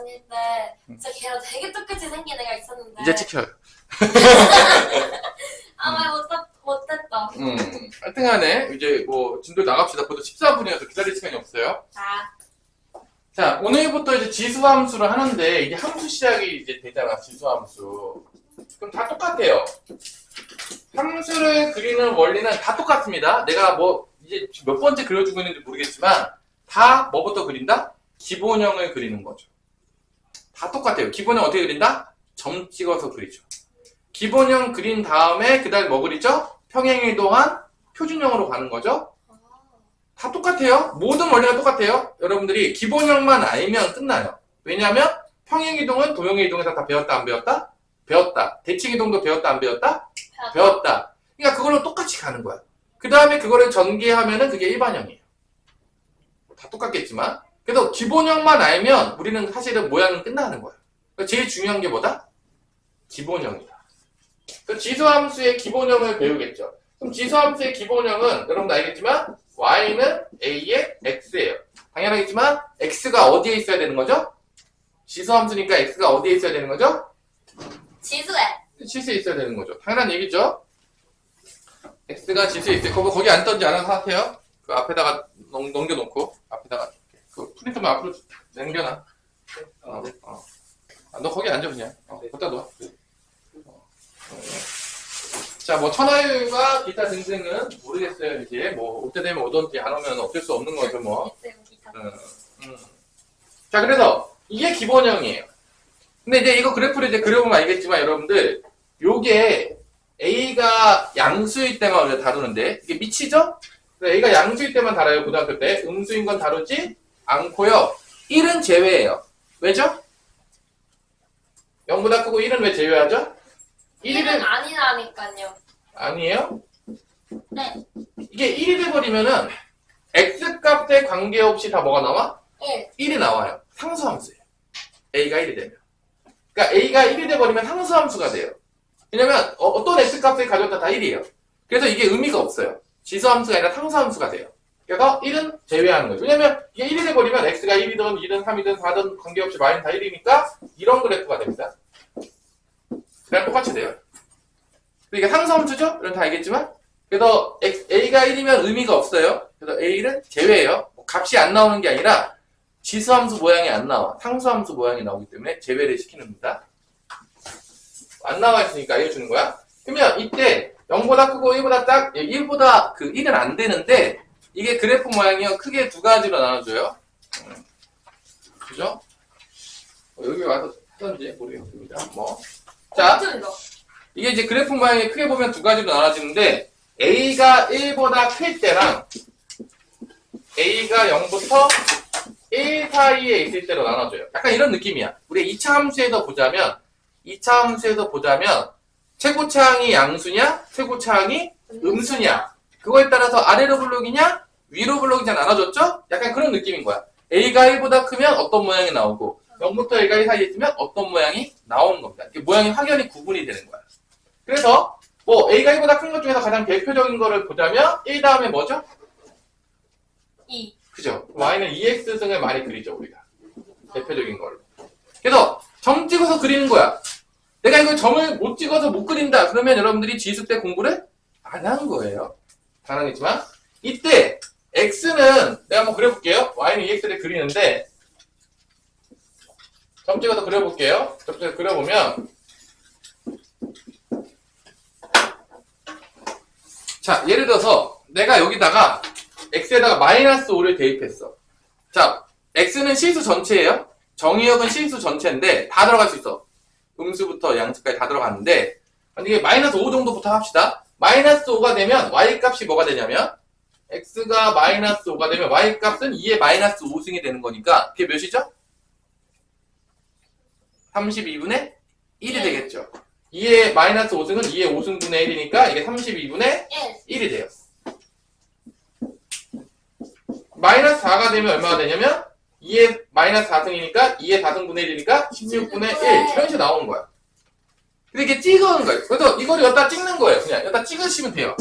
다닐 때 진짜 걔랑 되게 똑같이 생긴 애가 있었는데 이제 찍혀요. 아마 못했다. 하여튼간에 이제 뭐 진도 나갑시다. 벌써 14분이어서 기다릴 시간이 없어요. 자, 오늘부터 이제 지수함수를 하는데 이게 함수 시작이 이제 되잖아. 지수함수. 그럼 다 똑같아요. 함수를 그리는 원리는 다 똑같습니다. 내가 뭐 이제 몇 번째 그려주고 있는지 모르겠지만 다 뭐부터 그린다? 기본형을 그리는 거죠. 다 똑같아요. 기본형 어떻게 그린다? 점 찍어서 그리죠. 기본형 그린 다음에 그 다음에 뭐 그리죠? 평행이동한 표준형으로 가는 거죠. 다 똑같아요. 모든 원리가 똑같아요. 여러분들이 기본형만 알면 끝나요. 왜냐하면 평행이동은 도형의 이동에서 다 배웠다 안 배웠다? 배웠다. 대칭이동도 배웠다 안 배웠다? 배웠다. 그러니까 그걸로 똑같이 가는 거야. 그 다음에 그거를 전개하면은 그게 일반형이에요. 다 똑같겠지만 그래도 기본형만 알면 우리는 사실은 모양은 끝나는 거야. 그러니까 제일 중요한 게 뭐다? 기본형이다. 그 지수함수의 기본형을 배우겠죠. 그럼 지수함수의 기본형은 여러분도 알겠지만 y는 a의 x예요. 당연하겠지만 x가 어디에 있어야 되는 거죠? 지수함수니까 x가 어디에 있어야 되는 거죠? 지수에. 지수에 있어야 되는 거죠. 당연한 얘기죠. x가 지수에 있어요. 거기 안 떴는지 알아서 하세요. 그 앞에다가 넘겨놓고 앞에다가 그 프린터만 앞으로 남겨놔. 너 거기 앉아 그냥. 갖다 놔. 자, 뭐 천하율과 기타 등등은 모르겠어요. 이제 뭐 올 때 되면 오던지 안 오면 어쩔 수 없는 거죠 뭐. 자, 그래서 이게 기본형이에요. 근데 이제 이거 그래프를 이제 그려보면 알겠지만 여러분들 요게 A가 양수일 때만 우리가 다루는데 이게 미치죠? A가 양수일 때만 다뤄요. 고등학교 때 음수인 건 다루지 않고요. 1은 제외예요. 왜죠? 0보다 크고 1은 왜 제외하죠? 1은 아니라니까요. 아니에요? 네. 이게 1이 돼버리면은 X값에 관계없이 다 뭐가 나와? 1. 1이 나와요. 상수함수예요. A가 1이 되면. 그러니까 A가 1이 돼버리면 상수함수가 돼요. 왜냐면 어떤 X값을 가져다 다 1이에요. 그래서 이게 의미가 없어요. 지수함수가 아니라 상수함수가 돼요. 그래서 1은 제외하는 거죠. 왜냐면 이게 1이 돼버리면 X가 1이든 2든 3이든 4든 관계없이 Y는 다 1이니까 이런 그래프가 됩니다. 그냥 똑같이 돼요. 이게 상수함수죠? 이런 다 알겠지만 그래서 A가 1이면 의미가 없어요. 그래서 A는 제외예요. 값이 안 나오는 게 아니라 지수함수 모양이 안 나와. 상수함수 모양이 나오기 때문에 제외를 시키는 겁니다. 안 나와 있으니까 알려주는 거야. 그러면 이때 0보다 크고 1보다 1보다 그 1은 안 되는데 이게 그래프 모양이요. 크게 두 가지로 나눠줘요. 그죠? 여기 와서 하던지 모르겠습니다. 뭐. 자, 이게 이제 그래프 모양이 크게 보면 두 가지로 나눠지는데 A가 1보다 클 때랑 A가 0부터 1 사이에 있을 때로 나눠줘요. 약간 이런 느낌이야. 우리 2차 함수에서 보자면 최고차항이 양수냐 최고차항이 음수냐 그거에 따라서 아래로 블록이냐 위로 블록이냐 나눠줬죠? 약간 그런 느낌인 거야. A가 1보다 크면 어떤 모양이 나오고 0부터 A가 1 사이에 있으면 어떤 모양이 나오는 겁니다. 이게 모양이 확연히 구분이 되는 거야. 그래서 뭐 A가 1보다 큰 것 중에서 가장 대표적인 거를 보자면 1 다음에 뭐죠? 2. 그죠? Y는 2x승을 많이 그리죠 우리가. 대표적인 걸로. 그래서 점 찍어서 그리는 거야. 내가 이걸 점을 못 찍어서 못 그린다. 그러면 여러분들이 지수 때 공부를 안 한 거예요. 당연하겠지만 이때 x는 내가 한번 그려볼게요. y는 2x를 그리는데 점 찍어서 그려볼게요. 점 찍어서 그려보면 자, 예를 들어서 내가 여기다가 x에다가 마이너스 5를 대입했어. 자, x는 실수 전체예요. 정의역은 실수 전체인데 다 들어갈 수 있어. 음수부터 양수까지 다 들어갔는데 이게 마이너스 5 정도부터 합시다. 마이너스 5가 되면 y값이 뭐가 되냐면 x가 마이너스 5가 되면 y값은 2의 마이너스 5승이 되는 거니까 그게 몇이죠? 32분의 1이 되겠죠. 2의 마이너스 5승은 2의 5승분의 1이니까 이게 32분의 1이 돼요. 마이너스 4가 되면 얼마가 되냐면 2의 마이너스 4승이니까 2의 4승분의 1이니까 16분의 1 이런 식으로 나오는 거야. 근데 이게 찍어오는 거예요. 그래서 이거를 여기다 찍는 거예요. 그냥 여기다 찍으시면 돼요.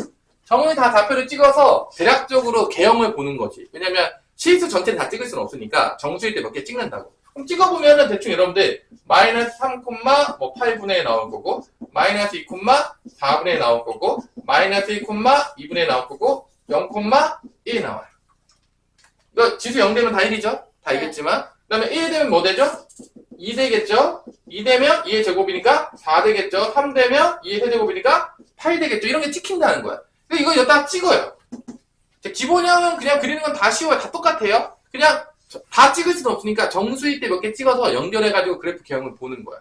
정원이 다 좌표를 찍어서 대략적으로 개형을 보는 거지. 왜냐면 실수 전체를 다 찍을 수는 없으니까 정수일 때 몇 개 찍는다고. 그럼 찍어보면은 대충 여러분들 마이너스 3,8분의 1 나올 거고 마이너스 2,4분의 1 나올 거고 마이너스 1,2분의 1 나올 거고 0,1 나와요. 이거 지수 0 되면 다 1이죠? 다 이겠지만 그 다음에 1 되면 뭐 되죠? 2 되겠죠? 2 되면 2의 제곱이니까 4 되겠죠? 3 되면 2의 세제곱이니까 8 되겠죠? 이런 게 찍힌다는 거야. 이거 여기다 찍어요. 기본형은 그냥 그리는 건 다 쉬워요. 다 똑같아요. 그냥 다 찍을 수는 없으니까 정수일 때 몇 개 찍어서 연결해가지고 그래프 개형을 보는 거야.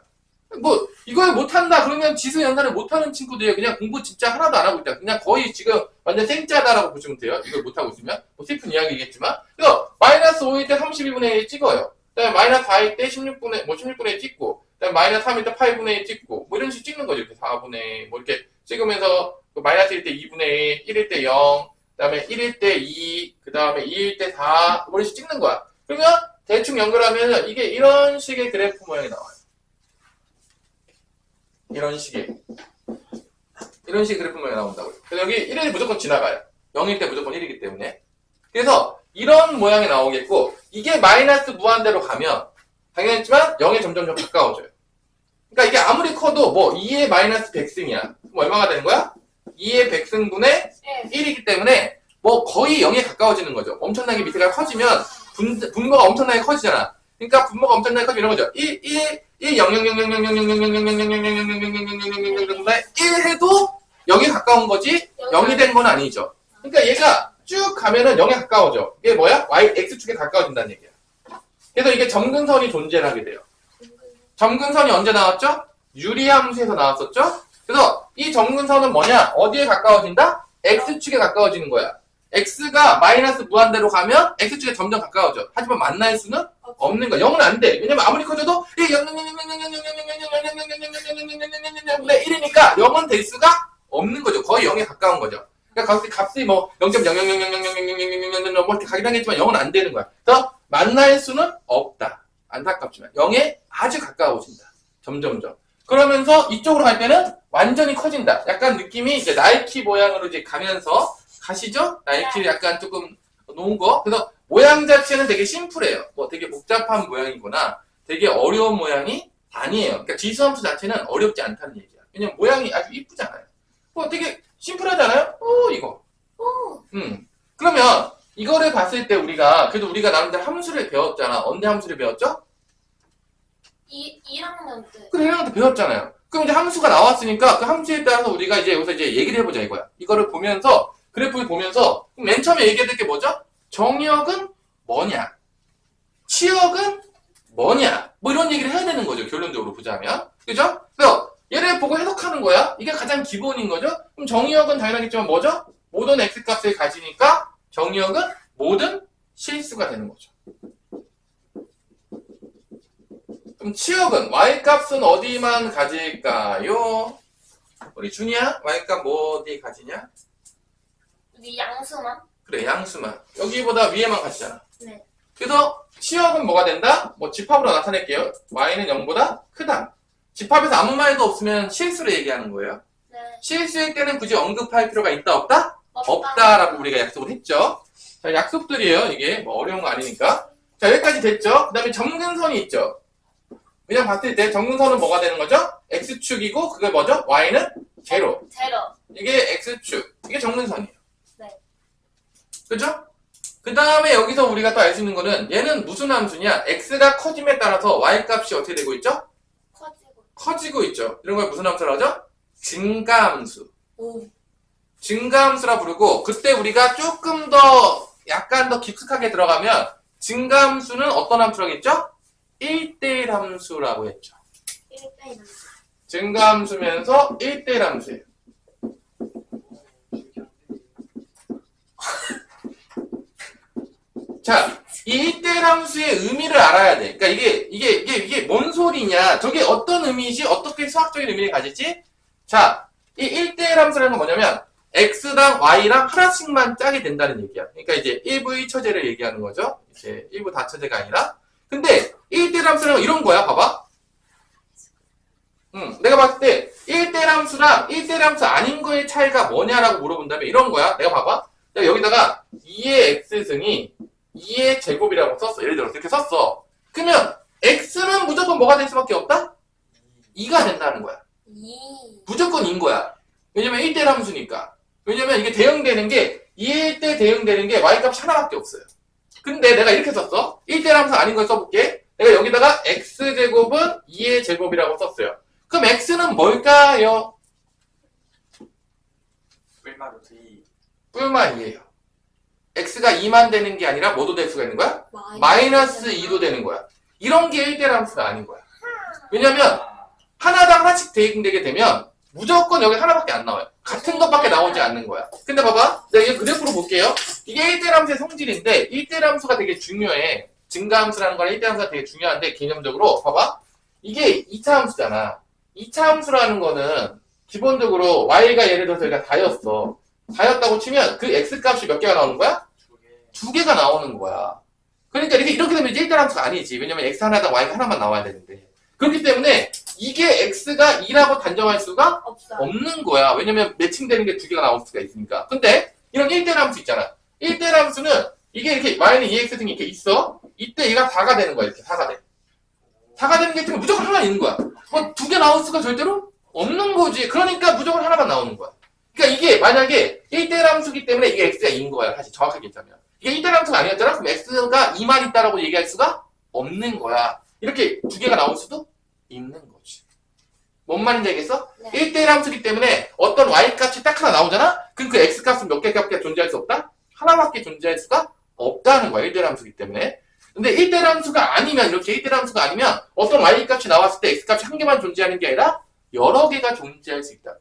뭐 이걸 못한다 그러면 지수 연산을 못하는 친구들이에요. 그냥 공부 진짜 하나도 안 하고 있다. 그냥 거의 지금 완전 생짜다라고 보시면 돼요. 이걸 못하고 있으면 뭐 슬픈 이야기겠지만 그래서 마이너스 5일 때 32분의 1 찍어요. 그다음에 마이너스 4일 때 16분의 1 찍고 그다음에 마이너스 3일 때 8분의 1 찍고 뭐 이런 식으로 찍는 거죠. 이렇게 4분의 1 뭐 이렇게 찍으면서 마이너스 1일 때 2분의 1, 1일 때 0, 그다음에 1일 때 2, 그다음에 2일 때 4, 뭐 이런 식으로 찍는 거야. 그러면 대충 연결하면 이게 이런 식의 그래프 모양이 나와요. 이런 식의 그래프 모양이 나온다고요. 그래서 여기 1일 무조건 지나가요. 0일 때 무조건 1이기 때문에. 그래서 이런 모양이 나오겠고 이게 마이너스 무한대로 가면 당연했지만 0에 점점 가까워져요. 그러니까 이게 아무리 커도 뭐 2의 마이너스 100승이야. 그럼 얼마가 되는 거야? 2의 100승분의 1이기 때문에 뭐 거의 0에 가까워지는 거죠. 엄청나게 밑에가 커지면 분모가 엄청나게 커지잖아. 그러니까 분모가 엄청나게 커지면 이런 거죠. 1 0 0 0 0 0 0 0 0 0 0 0 0 0 0 1 해도 0에 가까운 거지 0이 된 건 아니죠. 그러니까 얘가 쭉 가면은 0에 가까워져. 이게 뭐야? x축에 가까워진다는 얘기야. 그래서 이게 점근선이 존재하게 돼요. 점근선이 언제 나왔죠? 유리함수에서 나왔었죠? 그래서 이 점근선은 뭐냐? 어디에 가까워진다? x축에 가까워지는 거야. x가 마이너스 무한대로 가면 x축에 점점 가까워져. 하지만 만날 수는 없는 거야. 0은 안 돼. 왜냐면 아무리 커져도 1이니까 0은 될 수가 없는 거죠. 거의 0에 가까운 거죠. 그러니까 값이 뭐 0.00000000000 뭐 이렇게 가긴 하겠지만 0은 안 되는 거야. 그래서 만날 수는 없다. 안타깝지만 0에 아주 가까워진다. 점점점. 그러면서 이쪽으로 갈 때는 완전히 커진다. 약간 느낌이 이제 나이키 모양으로 이제 가면서 가시죠? 나이키를 약간 조금 놓은 거. 그래서 모양 자체는 되게 심플해요. 뭐 되게 복잡한 모양이거나 되게 어려운 모양이 아니에요. 그러니까 지수함수 자체는 어렵지 않다는 얘기야. 왜냐면 모양이 아주 이쁘잖아요. 뭐 되게 심플하잖아요? 이거. 그러면 이거를 봤을 때 그래도 우리가 나름대로 함수를 배웠잖아. 언제 함수를 배웠죠? 1학년 때. 그래, 1학년 때 배웠잖아요. 그럼 이제 함수가 나왔으니까 그 함수에 따라서 우리가 이제 여기서 이제 얘기를 해보자 이거야. 이거를 보면서, 그래프를 보면서, 맨 처음에 얘기해야 될 게 뭐죠? 정의역은 뭐냐? 치역은 뭐냐? 뭐 이런 얘기를 해야 되는 거죠. 결론적으로 보자면. 그죠? 그래서 얘를 보고 해석하는 거야. 이게 가장 기본인 거죠? 그럼 정의역은 당연하겠지만 뭐죠? 모든 x값을 가지니까 정의역은 모든 실수가 되는 거죠. 그럼 치역은 y값은 어디만 가질까요? 우리 준이야? y값 뭐 어디 가지냐? 우리 양수만? 그래, 양수만. 여기보다 위에만 가지잖아. 네. 그래서 치역은 뭐가 된다? 뭐 집합으로 나타낼게요. y는 0보다 크다. 집합에서 아무 말도 없으면 실수를 얘기하는 거예요. 네. 실수일 때는 굳이 언급할 필요가 있다 없다? 없다. 없다라고 우리가 약속을 했죠. 자, 약속들이에요. 이게 뭐 어려운 거 아니니까. 자, 여기까지 됐죠. 그 다음에 점근선이 있죠. 그냥 봤을 때 점근선은 뭐가 되는 거죠? x축이고 그게 뭐죠? y는 제로. 제로. 이게 x축. 이게 점근선이에요. 네. 그죠? 그 다음에 여기서 우리가 또 알 수 있는 거는 얘는 무슨 함수냐? x가 커짐에 따라서 y값이 어떻게 되고 있죠? 커지고 있죠. 이런 걸 무슨 함수라고 하죠? 증가함수. 오. 증가함수라 부르고 그때 우리가 조금 더 약간 더 깊숙하게 들어가면 증가함수는 어떤 함수라고 했죠? 1대1 함수라고 했죠. 1대1 함수. 증가함수면서 1대1 함수예요. 자, 이 1대1 함수의 의미를 알아야 돼. 그러니까 이게 뭔 소리냐? 저게 어떤 의미이지? 어떻게 수학적인 의미를 가질지? 자, 이 1대1 함수라는 건 뭐냐면 x랑 y랑 하나씩만 짜게 된다는 얘기야. 그러니까 이제 1부 1처제를 얘기하는 거죠. 이제 1부 다처제가 아니라. 근데 1대1 함수라는 건 이런 거야. 봐봐. 내가 봤을 때 1대1 함수랑 1대1 함수 아닌 거의 차이가 뭐냐라고 물어본다면 이런 거야. 내가 봐봐. 내가 여기다가 2의 x승이 2의 제곱이라고 썼어. 예를 들어 이렇게 썼어. 그러면 x는 무조건 뭐가 될 수밖에 없다? 2가 된다는 거야. 2. 무조건 2인 거야. 왜냐면 1대1 함수니까. 왜냐면 이게 대응되는 게 2일 때 대응되는 게 y값이 하나밖에 없어요. 근데 내가 이렇게 썼어. 1대1 함수 아닌 걸 써볼게. 내가 여기다가 x제곱은 2의 제곱이라고 썼어요. 그럼 x는 뭘까요? 뿔마 루트 2. 뿔만 2예요. x가 2만 되는 게 아니라 뭐도 될 수가 있는 거야? 마이너스 2도 되는 거야. 이런 게 1대1 함수가 아닌 거야. 왜냐면 하나당 하나씩 대응되게 되면 무조건 여기 하나밖에 안 나와요. 같은 것밖에 나오지 않는 거야. 근데 봐봐. 내가 이 그래프로 볼게요. 이게 1대1 함수의 성질인데 1대1 함수가 되게 중요해. 증가함수라는 거랑 1대1 함수가 되게 중요한데 개념적으로 봐봐. 이게 2차 함수잖아. 2차 함수라는 거는 기본적으로 y가 예를 들어서 여기가 4였어. 4였다고 치면 그 x값이 몇 개가 나오는 거야? 2개가 나오는 거야. 그러니까 이렇게 되면 이제 1대1 함수가 아니지. 왜냐면 x 하나당 y가 하나만 나와야 되는데. 그렇기 때문에 이게 x가 2라고 단정할 수가 없어. 없는 거야. 왜냐면 매칭되는 게 2개가 나올 수가 있으니까. 근데 이런 1대1 함수 있잖아. 1대1 함수는 이게 이렇게 마이너스 2x 등이 이렇게 있어. 이때 얘가 4가 되는 거야. 이렇게 4가 돼. 4가 되는 게 있으면 무조건 하나 있는 거야. 뭐 2개 나올 수가 절대로 없는 거지. 그러니까 무조건 하나만 나오는 거야. 그러니까 이게 만약에 1대1 함수기 때문에 이게 x가 2인 거야. 사실 정확하게 얘기하면. 이게 1대1 함수가 아니었잖아? 그럼 x가 2만 있다라고 얘기할 수가 없는 거야. 이렇게 2개가 나올 수도 있는 거지. 뭔 말인지 알겠어? 네. 1대1 함수기 때문에 어떤 y값이 딱 하나 나오잖아? 그럼 그 x값은 몇 개밖에 존재할 수 없다? 하나밖에 존재할 수가 없다는 거야. 1대1 함수기 때문에. 근데 1대1 함수가 아니면, 이렇게 1대1 함수가 아니면 어떤 y값이 나왔을 때 x값이 한 개만 존재하는 게 아니라 여러 개가 존재할 수 있다.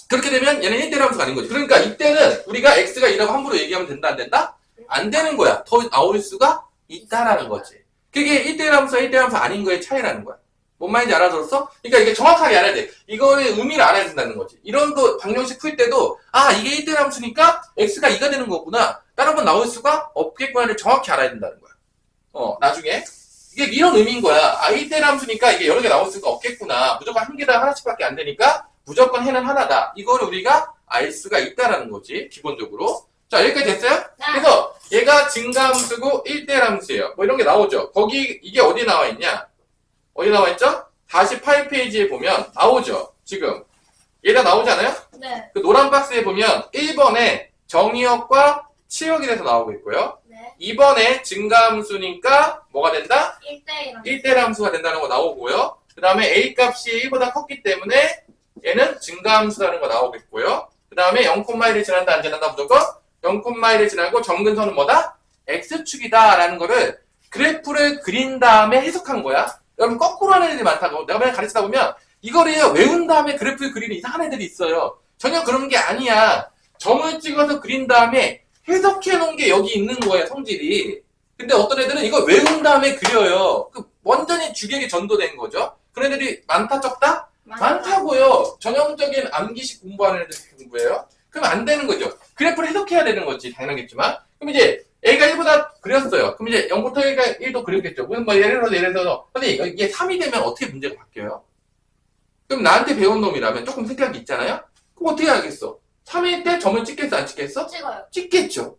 그렇게 되면 얘는 1대1 함수가 아닌 거지. 그러니까 이때는 우리가 x가 2라고 함부로 얘기하면 된다, 안 된다? 안 되는 거야. 더 나올 수가 있다라는 거지. 그게 1대1 함수와 1대1 함수 아닌 거의 차이라는 거야. 뭔 말인지 알아들었어? 그러니까 이게 정확하게 알아야 돼. 이거의 의미를 알아야 된다는 거지. 이런 거 방정식 풀 때도 이게 1대1 함수니까 x가 2가 되는 거구나. 다른 건 나올 수가 없겠구나를 정확히 알아야 된다는 거야. 나중에 이게 이런 의미인 거야. 1대1 함수니까 이게 여러 개 나올 수가 없겠구나. 무조건 한 개당 하나씩밖에 안 되니까 무조건 해는 하나다. 이거를 우리가 알 수가 있다라는 거지. 기본적으로. 자, 여기까지 됐어요? 네. 그래서 얘가 증가함수고 1대1 함수예요. 뭐 이런 게 나오죠. 거기 이게 어디 나와 있냐? 어디 나와 있죠? 48페이지에 보면 나오죠. 지금 얘가 나오지 않아요? 네. 그 노란 박스에 보면 1번에 정의역과 치역이 돼서 나오고 있고요. 네. 2번에 증가함수니까 뭐가 된다? 1대1. 1대1 함수가 된다는 거 나오고요. 그 다음에 A값이 1보다 컸기 때문에 얘는 증가함수라는 거 나오겠고요. 그 다음에 0,1을 지난다 안 지난다 무조건 0,1을 지나고 점근선은 뭐다? X축이다 라는 거를 그래프를 그린 다음에 해석한 거야. 여러분 거꾸로 하는 애들이 많다고. 내가 맨날 가르치다 보면 이거를 외운 다음에 그래프를 그리는 이상한 애들이 있어요. 전혀 그런 게 아니야. 점을 찍어서 그린 다음에 해석해 놓은 게 여기 있는 거예요. 성질이. 근데 어떤 애들은 이걸 외운 다음에 그려요. 완전히 주객이 전도된 거죠. 그런 애들이 많다 적다? 많다고요. 전형적인 암기식 공부하는 애들 공부예요. 그럼 안 되는 거죠. 그래프를 해석해야 되는 거지. 당연하겠지만. 그럼 이제 A가 1보다 그렸어요. 그럼 이제 0부터 1도 그렸겠죠. 그럼 뭐 예를 들어서 선생님 이게 3이 되면 어떻게 문제가 바뀌어요? 그럼 나한테 배운 놈이라면 조금 생각이 있잖아요? 그럼 어떻게 하겠어? 3일 때 점을 찍겠어? 안 찍겠어? 찍어요. 찍겠죠.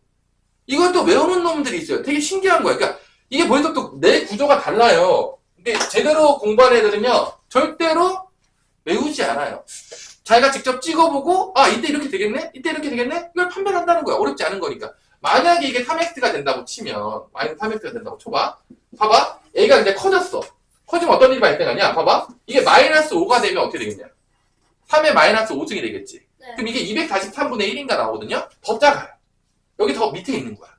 이걸 또 외우는 놈들이 있어요. 되게 신기한 거야. 그러니까 이게 벌써 또 내 구조가 달라요. 근데 제대로 공부하는 애들은요. 절대로 외우지 않아요. 자기가 직접 찍어보고 이때 이렇게 되겠네? 이때 이렇게 되겠네? 이걸 판별을 한다는 거야. 어렵지 않은 거니까. 만약에 이게 3x가 된다고 치면 마이너스 3x가 된다고 쳐봐. 봐봐. A가 이제 커졌어. 커지면 어떤 일이 발생하냐? 봐봐. 이게 마이너스 5가 되면 어떻게 되겠냐? 3의 마이너스 5승이 되겠지. 네. 그럼 이게 243분의 1인가 나오거든요? 더 작아요. 여기 더 밑에 있는 거야.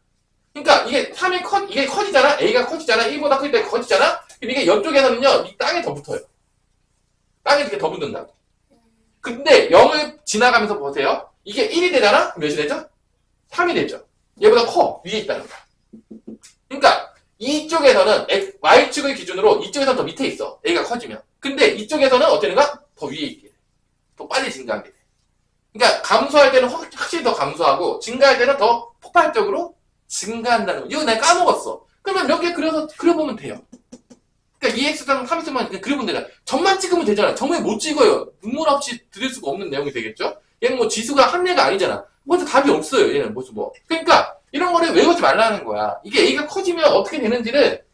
그러니까 이게 3이 이게 커지잖아? A가 커지잖아? 1보다 클 때 커지잖아? 그럼 이게 이쪽에서는요, 이 땅에 더 붙어요. 땅에 이렇게 더 붙는다고. 근데 0을 지나가면서 보세요. 이게 1이 되잖아? 그럼 몇이 되죠? 3이 되죠. 얘보다 커. 위에 있다는 거야. 그러니까 이쪽에서는 Y축을 기준으로 이쪽에서는 더 밑에 있어. A가 커지면. 근데 이쪽에서는 어떻게 되는가? 더 위에 있게 돼. 더 빨리 증가하게 돼. 그러니까 감소할 때는 확실히 더 감소하고 증가할 때는 더 폭발적으로 증가한다는 거. 이거 내가 까먹었어. 그러면 몇 개 그려보면 돼요. 그러니까 2x당 3x만 그냥 그려보면 되잖아. 점만 찍으면 되잖아. 점을 못 찍어요. 눈물 없이 들을 수가 없는 내용이 되겠죠? 얘는 뭐 지수가 한 개가 아니잖아. 먼저 답이 없어요. 얘는 무슨 뭐. 그러니까 이런 거를 외우지 말라는 거야. 이게 A가 커지면 어떻게 되는지를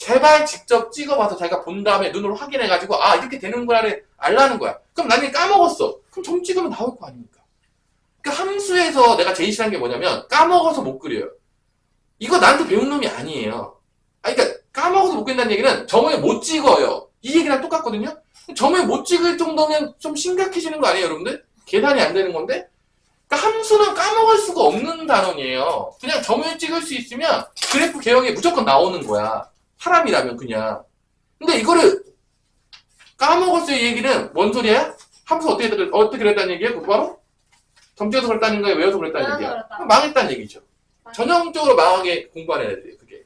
제발 직접 찍어봐서 자기가 본 다음에 눈으로 확인해가지고 아 이렇게 되는구나를 알라는 거야. 그럼 나중에 까먹었어. 그럼 점 찍으면 나올 거 아닙니까? 그러니까 함수에서 내가 제일 싫어하는 게 뭐냐면 까먹어서 못 그려요. 이거 나한테 배운 놈이 아니에요. 그러니까 까먹어서 못 그린다는 얘기는 점을 못 찍어요. 이 얘기랑 똑같거든요. 점을 못 찍을 정도면 좀 심각해지는 거 아니에요, 여러분들? 계산이 안 되는 건데? 그러니까 함수는 까먹을 수가 없는 단원이에요. 그냥 점을 찍을 수 있으면 그래프 개혁이 무조건 나오는 거야. 사람이라면 그냥. 근데 이거를 까먹었을 얘기는 뭔 소리야? 함수 어떻게 그랬다는 얘기야? 그거 바로? 점 찍어서 그랬다는 거야? 외워서 그랬다는 얘기야? 망했다는 얘기죠. 전형적으로 망하게 공부하는 애들이에요, 그게.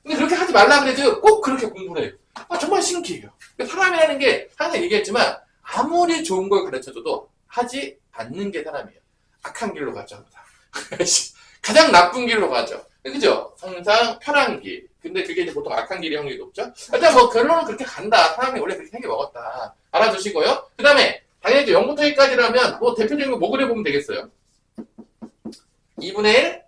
근데 그렇게 하지 말라 그래도 꼭 그렇게 공부를 해요. 정말 신기해요. 사람이라는 게 항상 얘기했지만 아무리 좋은 걸 가르쳐줘도 하지 않는 게 사람이에요. 악한 길로 가죠, 항상. 가장 나쁜 길로 가죠. 그죠? 항상 편한 길. 근데 그게 이제 보통 악한 길이 확률이 높죠? 일단 뭐 결론은 그렇게 간다. 사람이 원래 그렇게 생겨 먹었다. 알아두시고요. 그 다음에 당연히 0부터 1까지라면 뭐 대표적인 거 뭐 그려보면 되겠어요? 2분의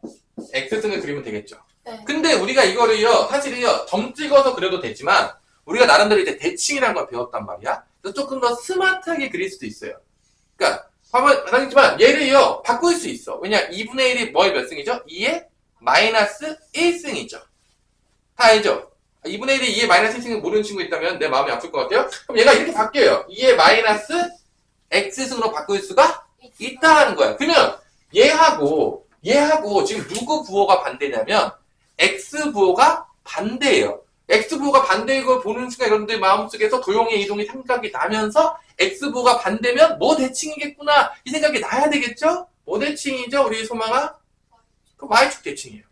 1 x승을 그리면 되겠죠. 네. 근데 우리가 이거를요, 사실은요, 점 찍어서 그려도 되지만, 우리가 나름대로 이제 대칭이라는 걸 배웠단 말이야. 그래서 조금 더 스마트하게 그릴 수도 있어요. 그러니까, 봐봐, 당연히지만, 얘를요, 바꿀 수 있어. 왜냐, 2분의 1이 뭐의 몇 승이죠? 2의 마이너스 1승이죠. 다 알죠? 2분의 1이 2의 마이너스 1승을 모르는 친구 있다면 내 마음이 아플 것 같아요? 그럼 얘가 이렇게 바뀌어요. 2의 마이너스 x승으로 바꿀 수가 있다는 거야. 그러면, 얘하고 지금 누구 부호가 반대냐면 x 부호가 반대예요. x 부호가 반대인 걸 보는 순간 여러분들 마음속에서 도형의 이동이 생각이 나면서 x 부호가 반대면 뭐 대칭이겠구나 이 생각이 나야 되겠죠? 뭐 대칭이죠? 우리 소망아? 그 y축 대칭이에요.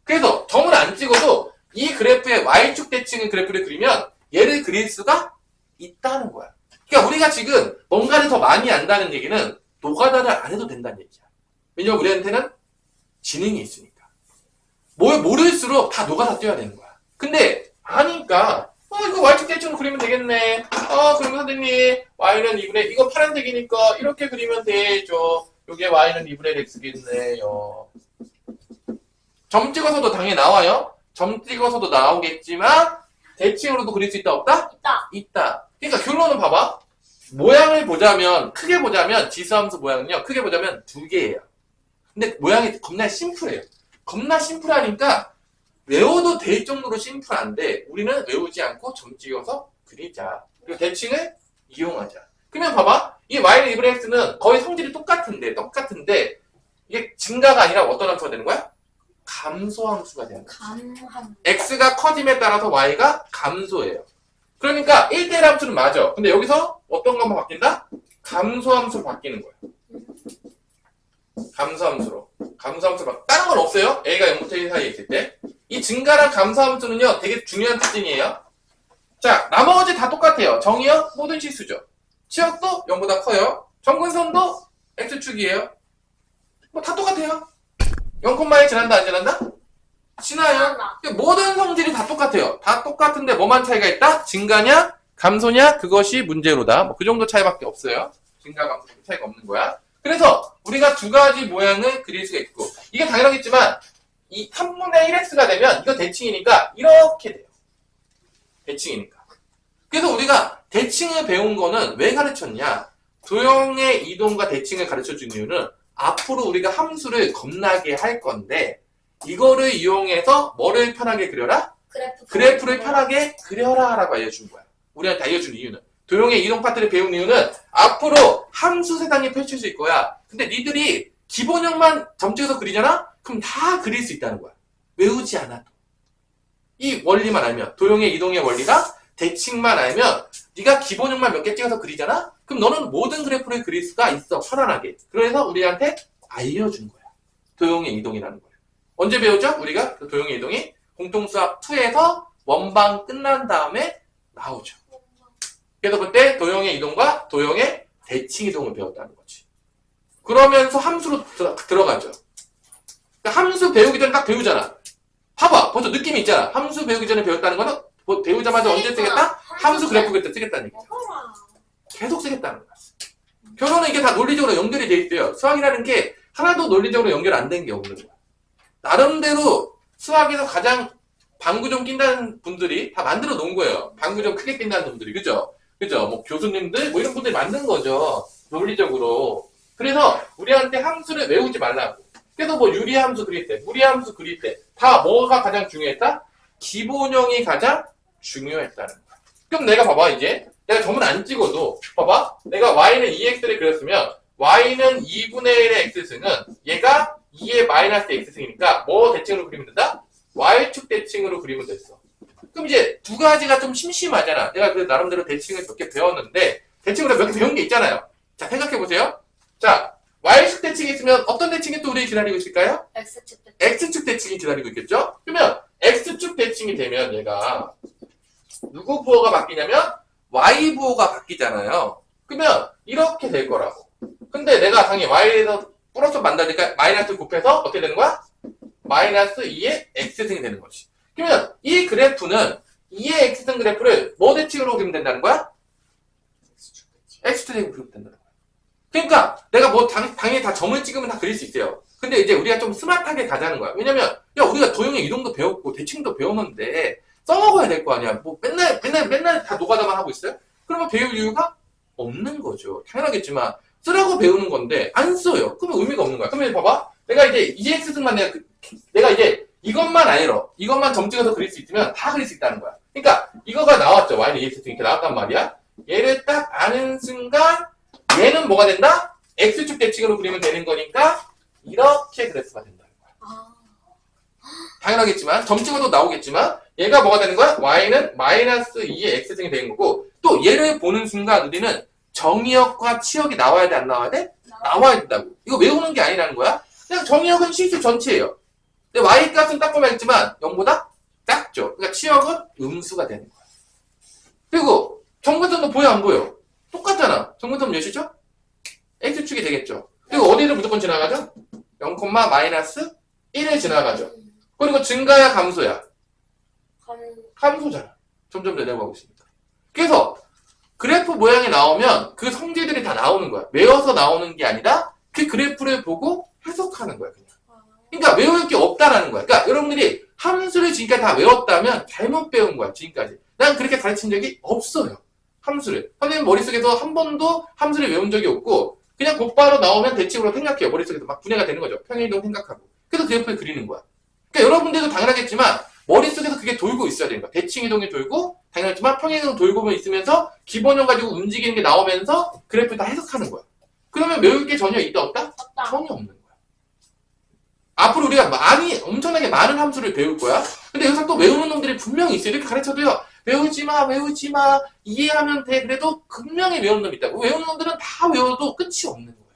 그래서 점을 안 찍어도 이 그래프의 y축 대칭의 그래프를 그리면 얘를 그릴 수가 있다는 거야. 그러니까 우리가 지금 뭔가를 더 많이 안다는 얘기는 노가다를 안 해도 된다는 얘기야. 왜냐면 우리한테는 지능이 있으니까. 뭘 모를수록 다 노가다 뛰어야 되는 거야. 근데 아니까 이거 y축 대칭으로 그리면 되겠네. 그러면 선생님 y는 2분의 이거 파란색이니까 이렇게 그리면 되죠. 요게 y는 2분의 x겠네요. 점 찍어서도 당연히 나와요. 점 찍어서도 나오겠지만 대칭으로도 그릴 수 있다 없다? 있다. 그러니까 결론은 봐봐. 모양을 보자면 크게 보자면 지수함수 모양은요. 크게 보자면 두 개예요. 근데 모양이 겁나 심플해요. 겁나 심플하니까 외워도 될 정도로 심플한데 우리는 외우지 않고 점 찍어서 그리자. 그리고 대칭을 이용하자. 그러면 봐봐. 이 y는 2분의 x는 거의 성질이 똑같은데 이게 증가가 아니라 어떤 함수가 되는 거야? 감소함수가 되는 거야. x가 커짐에 따라서 y가 감소해요. 그러니까 1대1 함수는 맞아. 근데 여기서 어떤 것만 바뀐다? 감소함수로 바뀌는 거야. 감소함수로. 다른 건 없어요. a가 0부터 1 사이에 있을 때. 이 증가랑 감소함수는요, 되게 중요한 특징이에요. 자, 나머지 다 똑같아요. 정의요? 모든 실수죠. 치역도 0보다 커요. 점근선도 x축이에요. 뭐 다 똑같아요. 0,1 지난다, 안 지난다? 지나요. 모든 성질이 다 똑같아요. 다 똑같은데 뭐만 차이가 있다? 증가냐? 감소냐? 그것이 문제로다. 뭐 그 정도 차이밖에 없어요. 증가, 감소 차이가 없는 거야. 그래서 우리가 두 가지 모양을 그릴 수가 있고 이게 당연하겠지만 이 3분의 1x가 되면 이거 대칭이니까 이렇게 돼요. 대칭이니까. 그래서 우리가 대칭을 배운 거는 왜 가르쳤냐? 도형의 이동과 대칭을 가르쳐준 이유는 앞으로 우리가 함수를 겁나게 할 건데 이거를 이용해서 뭐를 편하게 그려라? 그래프를 편하게 그려라 라고 알려준 거야. 우리한테 알려준 이유는. 도형의 이동 파트를 배운 이유는 앞으로 함수 세상이 펼쳐질 거야. 근데 니들이 기본형만 점 찍어서 그리잖아? 그럼 다 그릴 수 있다는 거야. 외우지 않아도. 이 원리만 알면, 도형의 이동의 원리랑 대칭만 알면 네가 기본형만 몇 개 찍어서 그리잖아? 그럼 너는 모든 그래프를 그릴 수가 있어. 편안하게. 그래서 우리한테 알려준 거야. 도형의 이동이라는 거야. 언제 배우죠? 우리가 그 도형의 이동이 공통수학 2에서 원방 끝난 다음에 나오죠. 그래서 그때 도형의 이동과 도형의 대칭 이동을 배웠다는 거지. 그러면서 함수로 들어가죠. 그러니까 함수 배우기 전에 딱 배우잖아. 봐봐. 벌써 느낌이 있잖아. 함수 배우기 전에 배웠다는 거는 뭐 배우자마자 언제 쓰겠다? 함수 그래프 그때 쓰겠다는 얘기죠. 계속 쓰겠다는 거야. 결론은 이게 다 논리적으로 연결이 돼 있어요. 수학이라는 게 하나도 논리적으로 연결 안 된 게 없는 거야. 나름대로 수학에서 가장 방구 좀 낀다는 분들이 다 만들어 놓은 거예요. 방구 좀 크게 낀다는 분들이. 그죠? 그죠? 뭐 교수님들 뭐 이런 분들이 만든 거죠. 논리적으로. 그래서 우리한테 함수를 외우지 말라고. 그래서 뭐 유리함수 그릴 때, 무리함수 그릴 때 다 뭐가 가장 중요했다? 기본형이 가장 중요했다는 거야. 그럼 내가 봐봐 이제 내가 점을 안 찍어도 봐봐 내가 y는 2x를 그렸으면 y는 2분의 1의 x승은 얘가 2의 마이너스 x승이니까 뭐 대칭으로 그리면 된다? y축 대칭으로 그리면 됐어. 그럼 이제 두 가지가 좀 심심하잖아. 내가 그 나름대로 대칭을 몇 개 배웠는데 대칭으로 몇 개 배운 게 있잖아요. 자 생각해보세요. 자 y축 대칭이 있으면 어떤 대칭이 또 우리 기다리고 있을까요? X축 대칭. x축 대칭이 기다리고 있겠죠? 그러면 x축 대칭이 되면 얘가 누구 부호가 바뀌냐면 y 부호가 바뀌잖아요. 그러면 이렇게 될 거라고. 근데 내가 당연히 y에서 플러스 만나니까 마이너스 곱해서 어떻게 되는 거야? 마이너스 2의 x승이 되는 거지. 그러면 이 그래프는 2의 x승 그래프를 뭐 대칭으로 그리면 된다는 거야? x축 대칭으로 그리면 된다는 거야. 그러니까 내가 뭐 당연히 다 점을 찍으면 다 그릴 수 있어요. 근데 이제 우리가 좀 스마트하게 가자는 거야. 왜냐면 야 우리가 도형의 이동도 배웠고 대칭도 배웠는데 써먹어야 될 거 아니야. 뭐 맨날 다 노가다만 하고 있어요? 그러면 배울 이유가 없는 거죠. 당연하겠지만 쓰라고 배우는 건데 안 써요. 그러면 의미가 없는 거야. 그러면 봐봐. 내가 이제 2x승만 내가 이제 이것만 아니라 이것만 점 찍어서 그릴 수 있으면 다 그릴 수 있다는 거야. 그러니까 이거가 나왔죠. y는 2x승 이렇게 나왔단 말이야. 얘를 딱 아는 순간 얘는 뭐가 된다? x축 대칭으로 그리면 되는 거니까 이렇게 그래프가 된다는 거야. 아, 당연하겠지만 점 찍어도 나오겠지만 얘가 뭐가 되는 거야? y는 마이너스 2의 x승이 되는 거고 또 얘를 보는 순간 우리는 정의역과 치역이 나와야 돼? 안 나와야 돼? 나와야 된다고. 이거 외우는 게 아니라는 거야. 그냥 정의역은 실수 전체예요. 근데 y값은 딱 보면 있지만 0보다 작죠. 그러니까 치역은 음수가 되는 거야. 그리고 정근선도 보여 안 보여? 똑같잖아. 정근선 몇이죠? x축이 되겠죠. 그리고 어디를 무조건 지나가죠? 0, 마이너스 1을 지나가죠. 그리고 증가야 감소야? 감소잖아. 점점 내려가고 있습니다. 그래서 그래프 모양이 나오면 그 성질들이 다 나오는 거야. 외워서 나오는 게 아니라 그 그래프를 보고 해석하는 거야. 그냥. 그러니까 외울 게 없다라는 거야. 그러니까 여러분들이 함수를 지금까지 다 외웠다면 잘못 배운 거야. 지금까지. 난 그렇게 가르친 적이 없어요. 함수를. 선생님 머릿속에서 한 번도 함수를 외운 적이 없고 그냥 곧바로 나오면 대칭으로 생각해요. 머릿속에서 막 분해가 되는 거죠. 평행이동 생각하고. 그래서 그래프를 그리는 거야. 그러니까 여러분들도 당연하겠지만 머릿속에서 그게 돌고 있어야 되는 거야. 대칭이동이 돌고 당연하지만 평행이동 돌고 있으면서 기본형 가지고 움직이는 게 나오면서 그래프를 다 해석하는 거야. 그러면 외울 게 전혀 있다 없다? 없다. 전혀 없는 거야. 앞으로 우리가 엄청나게 많은 함수를 배울 거야. 근데 여기서 또 외우는 놈들이 분명히 있어요. 이렇게 가르쳐도요. 외우지 마. 이해하면 돼. 그래도 분명히 외우는 놈이 있다고. 외우는 놈들은 다 외워도 끝이 없는 거야.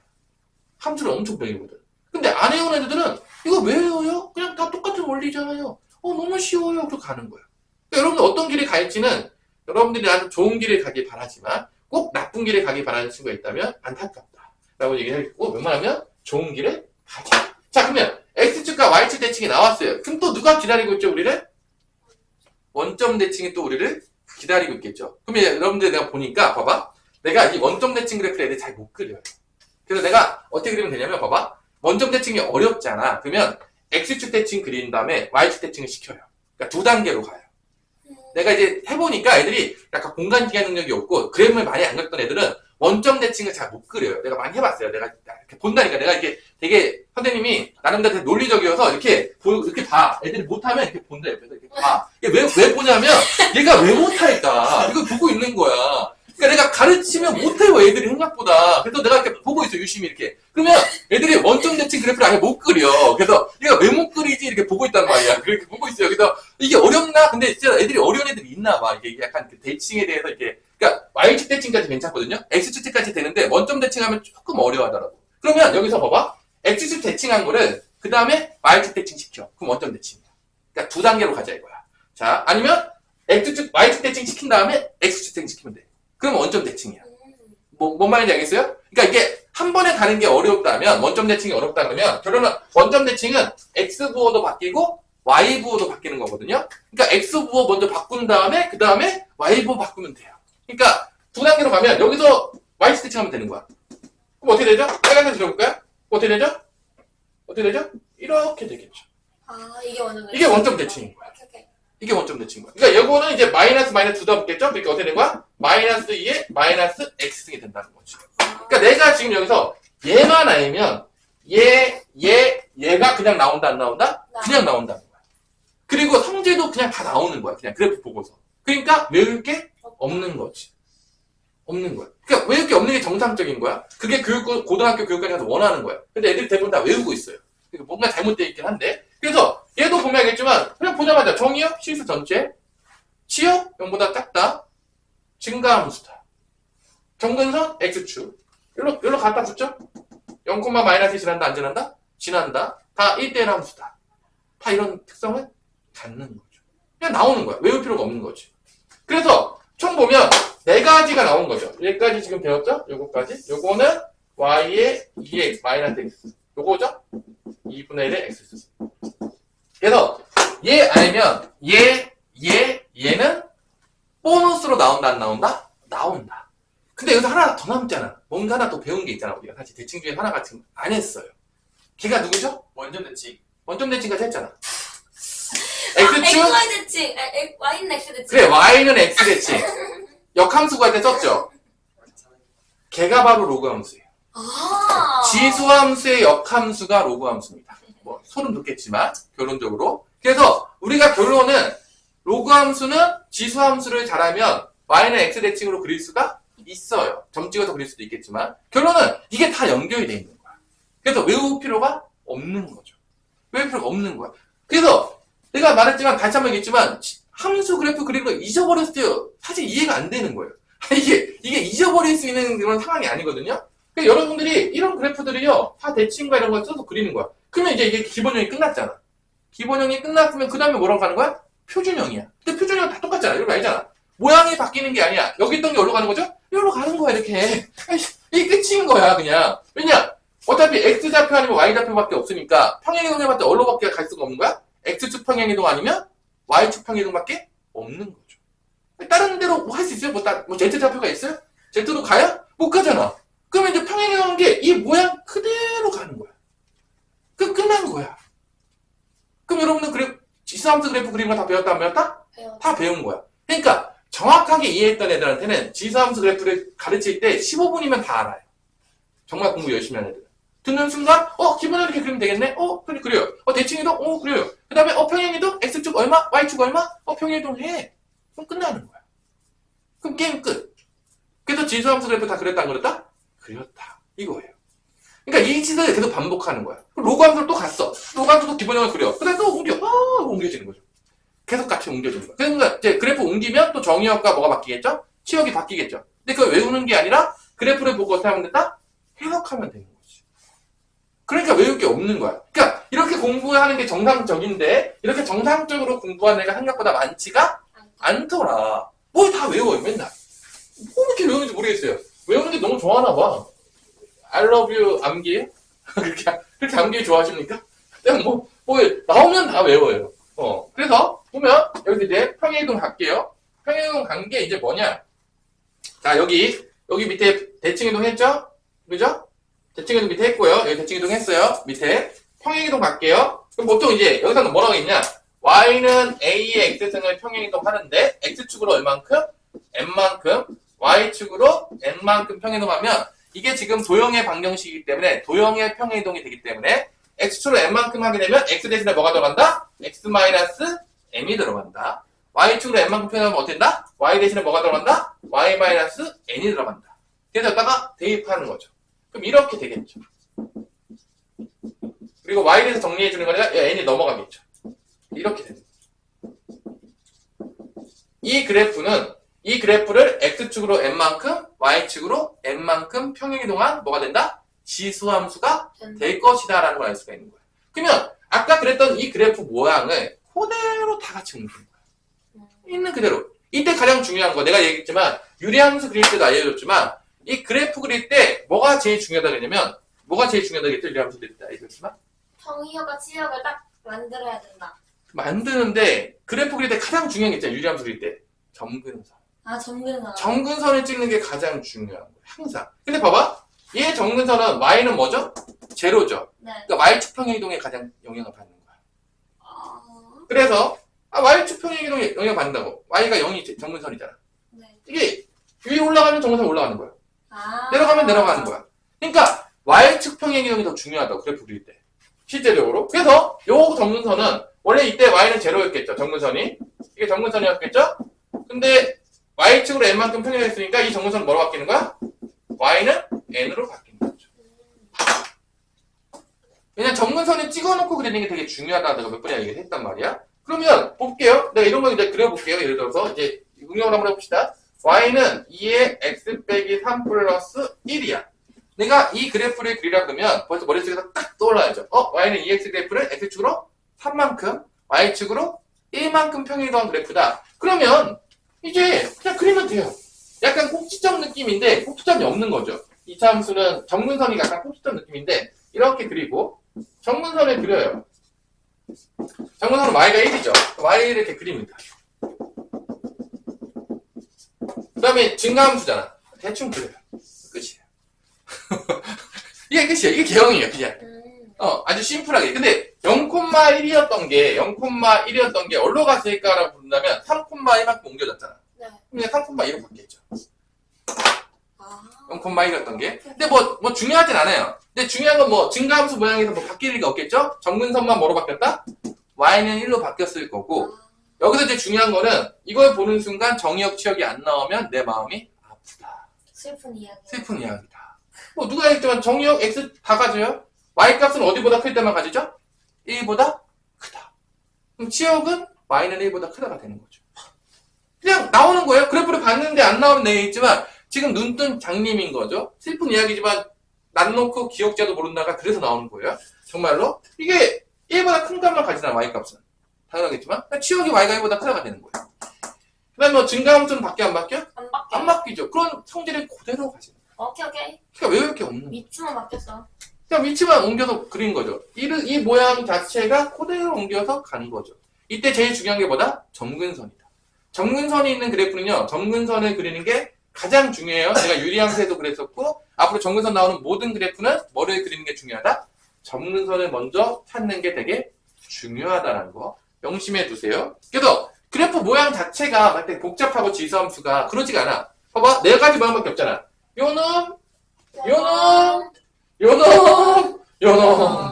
함수를 엄청 배우거든. 근데 안 외우는 애들은 이거 왜 외워요? 그냥 다 똑같은 원리잖아요. 너무 쉬워요. 그렇게 가는 거야. 그러니까 여러분들 어떤 길을 갈지는 여러분들이 나한테 좋은 길을 가길 바라지만 꼭 나쁜 길을 가길 바라는 친구가 있다면 안타깝다. 라고 얘기를 했고 웬만하면 좋은 길을 가자. 자 그러면 x축과 y축 대칭이 나왔어요. 그럼 또 누가 기다리고 있죠 우리를? 원점 대칭이 또 우리를 기다리고 있겠죠. 그러면 여러분들 내가 보니까 봐봐. 내가 이 원점 대칭 그래프를 애들 잘 못 그려요. 그래서 내가 어떻게 그리면 되냐면 봐봐. 원점 대칭이 어렵잖아. 그러면 x축 대칭 그린 다음에 y축 대칭을 시켜요. 그러니까 두 단계로 가요. 내가 이제 해보니까 애들이 약간 공간 기하 능력이 없고 그래프를 많이 안 그렸던 애들은 원점 대칭을 잘 못 그려요. 내가 많이 해봤어요. 내가 이렇게 본다니까. 내가 이렇게 되게 선생님이 나름대로 되게 논리적이어서 이렇게 봐. 애들이 못하면 이렇게 본다. 옆에서 이렇게 봐. 왜 보냐면 얘가 왜 못할까? 이걸 보고 있는 거야. 그러니까 내가 가르치면 못해요. 애들이 생각보다. 그래서 내가 이렇게 보고 있어. 유심히 이렇게. 그러면 애들이 원점 대칭 그래프를 아예 못 그려. 그래서 얘가 왜 못 그리지? 이렇게 보고 있단 말이야. 그렇게 보고 있어요. 그래서 이게 어렵나? 근데 진짜 애들이 어려운 애들이 있나 봐. 이게 약간 그 대칭에 대해서 이렇게. 그러니까 y축 대칭까지 괜찮거든요. x축 대칭까지 되는데 원점 대칭하면 조금 어려워하더라고. 그러면 여기서 봐봐. x축 대칭한 거를 그 다음에 y축 대칭 시켜. 그럼 원점 대칭이야. 그러니까 두 단계로 가자 이거야. 자 아니면 y축 대칭 시킨 다음에 x축 대칭 시키면 돼. 그럼 원점 대칭이야. 뭔 말인지 알겠어요? 그러니까 이게 한 번에 가는 게 어렵다면 원점 대칭이 어렵다 그러면 결론은 원점 대칭은 x 부호도 바뀌고 y 부호도 바뀌는 거거든요. 그러니까 x 부호 먼저 바꾼 다음에 그 다음에 y 부호 바꾸면 돼요. 그러니까 두 단계로 가면 여기서 y축 대칭하면 되는 거야. 그럼 어떻게 되죠? 빨간색 들어볼까요? 어떻게 되죠? 어떻게 되죠? 이렇게 되겠죠. 아, 이게 원점 대칭. 이게 원점 대칭인 거야. 오케이. 이게 원점 대칭인 거야. 그러니까 요거는 이제 마이너스 두다 붙겠죠? 그러니까 어떻게 된 거야? 마이너스 2에 마이너스 x승이 된다는 거지. 그러니까 내가 지금 여기서 얘만 알면 얘가 그냥 나온다 안 나온다? 그냥 나온다는 거야. 그리고 성질도 그냥 다 나오는 거야. 그냥 그래프 보고서. 그러니까 외울 게 없는 거지. 없는 거야. 그러니까 외울 게 없는 게 정상적인 거야. 그게 고등학교 교육까지 가서 원하는 거야. 근데 애들이 대부분 다 외우고 있어요. 그러니까 뭔가 잘못되어 있긴 한데. 그래서 얘도 보면 알겠지만 그냥 보자마자 정의역 실수 전체 치역 0보다 작다. 증가함수다. 정근선 x축. 여기로 갖다 붙죠? 0, 마이너스 지난다 안 지난다? 지난다. 다 1대1 함수다. 다 이런 특성을 갖는 거죠. 그냥 나오는 거야. 외울 필요가 없는 거지. 그래서 총 보면 4가지가 나온 거죠. 여기까지 지금 배웠죠? 요거까지. 요거는 y의 2x 마이너스 x. 요거죠? 2분의 1의 x. 그래서 얘 알면 얘는 보너스로 나온다 안 나온다? 나온다. 근데 여기서 하나 더 남잖아. 뭔가 하나 더 배운 게 있잖아. 우리가 사실 대칭 중에 하나가 지금 안 했어요. 걔가 누구죠? 원점 대칭. 원점 대칭까지 했잖아. x축? x축? y 대칭. y는 x 대칭. 그래, y는 x 대칭. 역함수 구할 때 썼죠? 걔가 바로 로그 함수예요. 아. 지수함수의 역함수가 로그 함수입니다. 뭐 소름 돋겠지만 결론적으로. 그래서 우리가 결론은 로그 함수는 지수함수를 잘하면 y는 x 대칭으로 그릴 수가 있어요. 점 찍어서 그릴 수도 있겠지만 결론은 이게 다 연결이 돼 있는 거야. 그래서 외울 필요가 없는 거죠. 외울 필요가 없는 거야. 그래서 내가 말했지만 다시 한번 얘기했지만 함수 그래프 그리는 거 잊어버렸을 때 사실 이해가 안 되는 거예요. 이게 잊어버릴 수 있는 그런 상황이 아니거든요. 그러니까 여러분들이 이런 그래프들이요 다 대칭과 이런 걸 써서 그리는 거야. 그러면 이제 이게 기본형이 끝났잖아. 기본형이 끝났으면 그 다음에 뭐라고 가는 거야? 표준형이야. 근데 표준형은 다 똑같잖아. 이런 거 알잖아. 모양이 바뀌는 게 아니야. 여기 있던 게 어디로 가는 거죠? 여기로 가는 거야 이렇게. 이게 끝인 거야 그냥. 왜냐? 어차피 x좌표 아니면 y좌표밖에 없으니까 평행이동해봤자 어디로밖에 갈 수가 없는 거야? x축 평행이동 아니면 y축 평행이동밖에 없는 거죠. 다른 데로 뭐 할 수 있어요? 뭐 z좌표가 있어요? z로 가요? 못 가잖아. 그러면 이제 평행이동한 게 이 모양 그대로 가는 거야. 그럼 끝난 거야. 그럼 여러분은 지수함수 그래프 그리는 거 다 배웠다 안 배웠다? 다 배운 거야. 그러니까 정확하게 이해했던 애들한테는 지수함수 그래프를 가르칠 때 15분이면 다 알아요. 정말 공부 열심히 하는 애들은. 듣는 순간 기본적으로 이렇게 그리면 되겠네? 그래요. 대칭이동? 그래요. 그 다음에 평행이동? x축 얼마? y축 얼마? 평행이동 해. 그럼 끝나는 거야. 그럼 게임 끝. 그래서 지수함수 그래프 다 그렸다 안 그렸다? 그렸다. 이거예요. 그러니까 이 짓을 계속 반복하는 거야. 그럼 로그 함수를 또 갔어. 로그 함수도 기본형을 그려. 그다음에 또 옮겨지는 거죠. 계속 같이 옮겨지는 거야. 그러니까 이제 그래프 옮기면 또 정의역과 뭐가 바뀌겠죠? 치역이 바뀌겠죠. 근데 그걸 외우는 게 아니라 그래프를 보고 어떻게 하면 된다? 해석하면 되는 거지. 그러니까 외울 게 없는 거야. 그러니까 이렇게 공부하는 게 정상적인데 이렇게 정상적으로 공부하는 애가 생각보다 많지가 않더라. 뭘 다 외워요 맨날. 뭐 이렇게 외우는지 모르겠어요. 외우는 게 너무 좋아하나 봐. I love you 암기? 그렇게 암기 좋아하십니까? 그냥 뭐 나오면 다 외워요. 그래서 보면 여기서 이제 평행이동 갈게요. 평행이동 간 게 이제 뭐냐? 자 여기 밑에 대칭이동 했죠? 그죠? 대칭이동 밑에 했고요. 여기 대칭이동 했어요. 밑에 평행이동 갈게요. 그럼 보통 이제 여기서는 뭐라고 했냐? y는 a의 x승을 평행이동 하는데 x축으로 얼만큼? n만큼 y축으로 n만큼 평행이동하면 이게 지금 도형의 방정식이기 때문에 도형의 평행이동이 되기 때문에 x축으로 n만큼 하게 되면 x 대신에 뭐가 들어간다? x-n이 들어간다. y축으로 n만큼 평행하면 어떻게 된다? y 대신에 뭐가 들어간다? y-n이 들어간다. 그래서 여기다가 대입하는 거죠. 그럼 이렇게 되겠죠. 그리고 y에 대해서 정리해주는 거니까 n이 넘어가겠죠. 이렇게 됩니다. 이 그래프를 x축으로 n만큼, y축으로 n만큼 평행이동한 뭐가 된다? 지수함수가 될 것이다 라는 걸 알 수가 있는 거야. 그러면 아까 그랬던 이 그래프 모양을 그대로 다 같이 옮기는 거야. 있는 그대로. 이때 가장 중요한 거 내가 얘기했지만 유리함수 그릴 때도 알려줬지만 이 그래프 그릴 때 뭐가 제일 중요하다 그러냐면 뭐가 제일 중요하다겠죠? 유리함수 그릴 때 알려줬지만 정의역과 치역을 딱 만들어야 된다. 만드는데 그래프 그릴 때 가장 중요한 게 있잖아요. 유리함수 그릴 때 점근선. 점근선. 점근선을 찍는 게 가장 중요한 거예요. 항상. 근데 봐봐. 얘 점근선은 y는 뭐죠? 제로죠. 네. 그러니까 y축 평행이동에 가장 영향을 받는 거야. 그래서 y축 평행이동에 영향 받는다고. y가 0이 정근선이잖아. 네. 이게 위에 올라가면 정근선 올라가는 거야. 아. 내려가면 내려가는 거야. 그러니까 y축 평행이동이 더 중요하다고 그래프 그릴 때. 실제적으로. 그래서 요 정근선은 원래 이때 y는 제로였겠죠. 정근선이. 이게 정근선이었겠죠. 근데 y축으로 n만큼 평행했으니까 이 정근선은 뭐로 바뀌는 거야? y는 n으로 바뀌는 거죠. 왜냐면 정근선을 찍어놓고 그리는 게 되게 중요하다고 내가 몇 번이나 얘기를 했단 말이야. 그러면 볼게요. 내가 이런 거 이제 그려볼게요. 예를 들어서 이제 응용을 한번 해봅시다. y는 2의 x 빼기 3 플러스 1이야. 내가 이 그래프를 그리라 그러면 벌써 머릿속에서 딱 떠올라야죠. y는 2x 그래프를 x축으로 3만큼, y축으로 1만큼 평행이동한 그래프다. 그러면 이제 그냥 그리면 돼요. 약간 꼭지점 느낌인데 꼭지점이 없는 거죠. 이 차함수는 정근선이 약간 꼭지점 느낌인데 이렇게 그리고 정근선을 그려요. 정근선은 y가 1이죠. y를 이렇게 그립니다. 그 다음에 증가함수잖아. 대충 그려요. 끝이에요. 이게 끝이에요. 이게 개형이에요. 그냥. 아주 심플하게. 근데 0,1이었던 게 0,1이었던 게 어디로 갔을까라고 본다면 3,1만큼 옮겨졌잖아. 네. 그냥 3,1로 바뀌었죠. 아. 0,1이었던 게. 근데 뭐 중요하진 않아요. 근데 중요한 건 뭐 증가함수 모양에서 뭐 바뀔 리가 없겠죠? 정근선만 뭐로 바뀌었다? y는 1로 바뀌었을 거고. 여기서 이제 중요한 거는 이걸 보는 순간 정의역 치역이 안 나오면 내 마음이 아프다. 슬픈 이야기. 슬픈 이야기다. 뭐 누가 얘기했지만 정의역 x 다 가져요? y 값은 어디보다 클 때만 가지죠? 1보다 크다. 그럼 치역은 y는 1보다 크다가 되는 거죠. 그냥 나오는 거예요. 그래프를 봤는데 안 나오는 내용이 있지만 지금 눈뜬 장님인 거죠. 슬픈 이야기지만 난 놓고 기억자도 모른다가 그래서 나오는 거예요. 정말로 이게 1보다 큰 값만 가지잖아. y 값은. 당연하겠지만 치역이 y가 1보다 크다가 되는 거예요. 그 다음에 뭐 증가함수는 바뀌어 안 바뀌어? 안 바뀌어. 안 바뀌죠. 그런 성질을 그대로 가지는 거예요. 오케이. 그러니까 왜 이렇게 없는 거예요? 위치만 바뀌었어. 그냥 위치만 옮겨서 그린 거죠. 이 모양 자체가 그대로 옮겨서 가는 거죠. 이때 제일 중요한 게 뭐다? 점근선이다. 점근선이 있는 그래프는요. 점근선을 그리는 게 가장 중요해요. 제가 유리함수에도 그랬었고 앞으로 점근선 나오는 모든 그래프는 뭐를 그리는 게 중요하다? 점근선을 먼저 찾는 게 되게 중요하다는 거 명심해 두세요. 그래서 그래프 모양 자체가 막 되게 복잡하고 지수함수가 그러지가 않아. 봐봐. 네 가지 모양밖에 없잖아. 요놈, 요놈, 요놈, 요놈.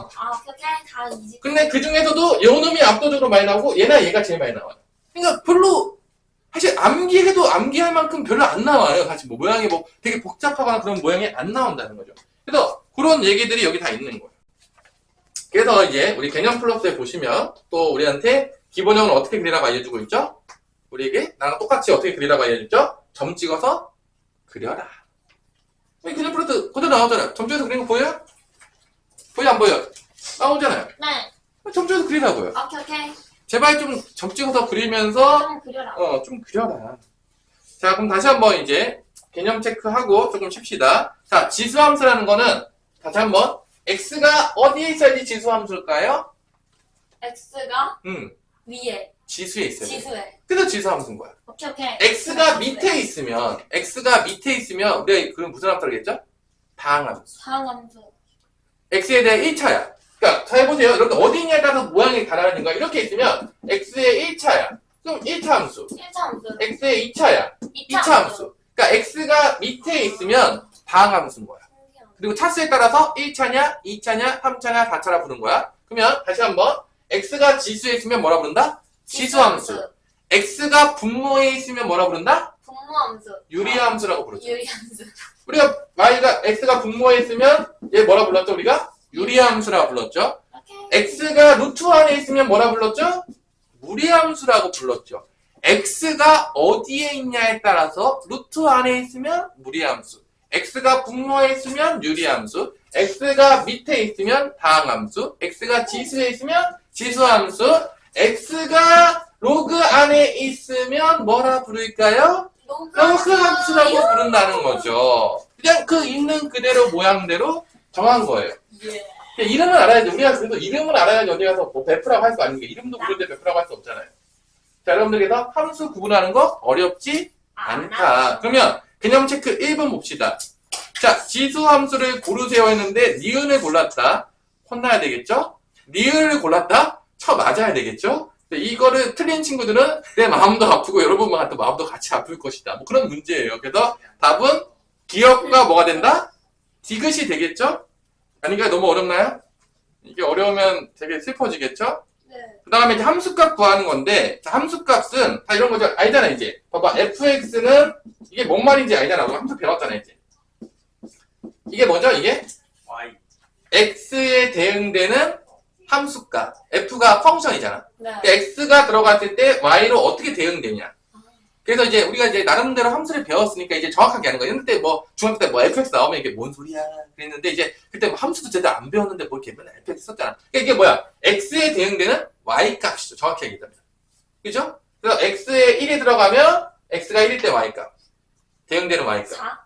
오케이. 다 이지. 근데 그 중에서도 요놈이 압도적으로 많이 나오고 얘나 얘가 제일 많이 나와요. 그러니까 별로 사실 암기해도 암기할 만큼 별로 안 나와요. 사실 뭐 모양이 뭐 되게 복잡하거나 그런 모양이 안 나온다는 거죠. 그래서 그런 얘기들이 여기 다 있는 거예요. 그래서 이제 우리 개념 플러스에 보시면 또 우리한테 기본형을 어떻게 그리라고 알려주고 있죠? 우리에게 나랑 똑같이 어떻게 그리라고 알려줬죠? 점 찍어서 그려라. 개념 플러스 그대로 나오잖아요. 점 찍어서 그리는 거 보여요? 보여 안 보여? 나오잖아요. 네. 점 찍어서 그리라고요. 오케이. 제발 좀 점 찍어서 그리면서 좀 그려라. 좀 그려라. 자, 그럼 다시 한번 이제 개념 체크하고 조금 쉽시다. 자, 지수함수라는 거는 다시 한번 x가 어디에 있어야지 지수함수일까요? x가 위에. 지수에 있어요. 지수에. 그래서 지수함수인 거야. 오케이. x가 밑에 있으면 우리가 그럼 무슨 함수라고 했죠? 다항함수. 상함수. x에 대해 1차야. 그러니까 잘 보세요. 이렇게 어디 있냐에 따라서 모양이 달라지는 거야. 이렇게 있으면 x의 1차야. 그럼 1차 함수. 1차 함수. x의 2차야. 2차 2차 함수. 그러니까 x가 밑에 있으면 다항함수인 거야. 그리고 차수에 따라서 1차냐, 2차냐, 3차냐, 4차라 부른 거야. 그러면 다시 한번 x가 지수에 있으면 뭐라 부른다? 지수함수. x가 분모에 있으면 뭐라 부른다? 분모함수. 유리함수라고 부르죠. 유리함수. 우리가 x가 분모에 있으면 얘 뭐라 불렀죠? 우리가 유리함수라고 불렀죠. 오케이. x가 루트 안에 있으면 뭐라 불렀죠? 무리함수라고 불렀죠. x가 어디에 있냐에 따라서 루트 안에 있으면 무리함수, x가 분모에 있으면 유리함수, x가 밑에 있으면 다항함수, x가 지수에 있으면 지수함수, x가 로그 안에 있으면 뭐라 부를까요? 로그 함수라고 부른다는 거죠. 그냥 그 있는 그대로 모양대로 정한 거예요. 예. 이름은 알아야지. 우리가 그래도 이름은 알아야지 어디 가서 뭐 베프라고 할 수 아닌게 이름도 모르는데 베프라고 할 수 없잖아요. 자, 여러분들께서 함수 구분하는 거 어렵지 않다. 그러면 개념 체크 1번 봅시다. 자, 지수 함수를 고르세요 했는데 니은을 골랐다. 혼나야 되겠죠? 니은을 골랐다? 쳐 맞아야 되겠죠? 근데 이거를 틀린 친구들은 내 마음도 아프고 여러분한테 마음도 같이 아플 것이다. 뭐 그런 문제예요. 그래서 답은 기억과 뭐가 된다? 디귿이 되겠죠? 아닌가요? 너무 어렵나요? 이게 어려우면 되게 슬퍼지겠죠? 네. 그 다음에 이제 함수값 구하는 건데, 자, 함수값은 다 이런 거죠. 알잖아, 이제. 봐봐, fx는 이게 뭔 말인지 알잖아. 우리 함수 배웠잖아, 이제. 이게 뭐죠, 이게? Y. x에 대응되는 함수값. f가 펑션이잖아. 네. 그러니까 x가 들어갔을 때 y로 어떻게 대응되냐. 그래서 이제 우리가 이제 나름대로 함수를 배웠으니까 이제 정확하게 하는 거야. 근데 뭐 중학교 때 뭐 fx 나오면 이게 뭔 소리야 그랬는데 이제 그때 뭐 함수도 제대로 안 배웠는데 뭐 이렇게 맨날 fx 썼잖아. 그러니까 이게 뭐야? x에 대응되는 y 값이죠. 정확히 얘기하면. 그죠? 그래서 x에 1이 들어가면 x가 1일 때 y 값. 대응되는 y 값. 4?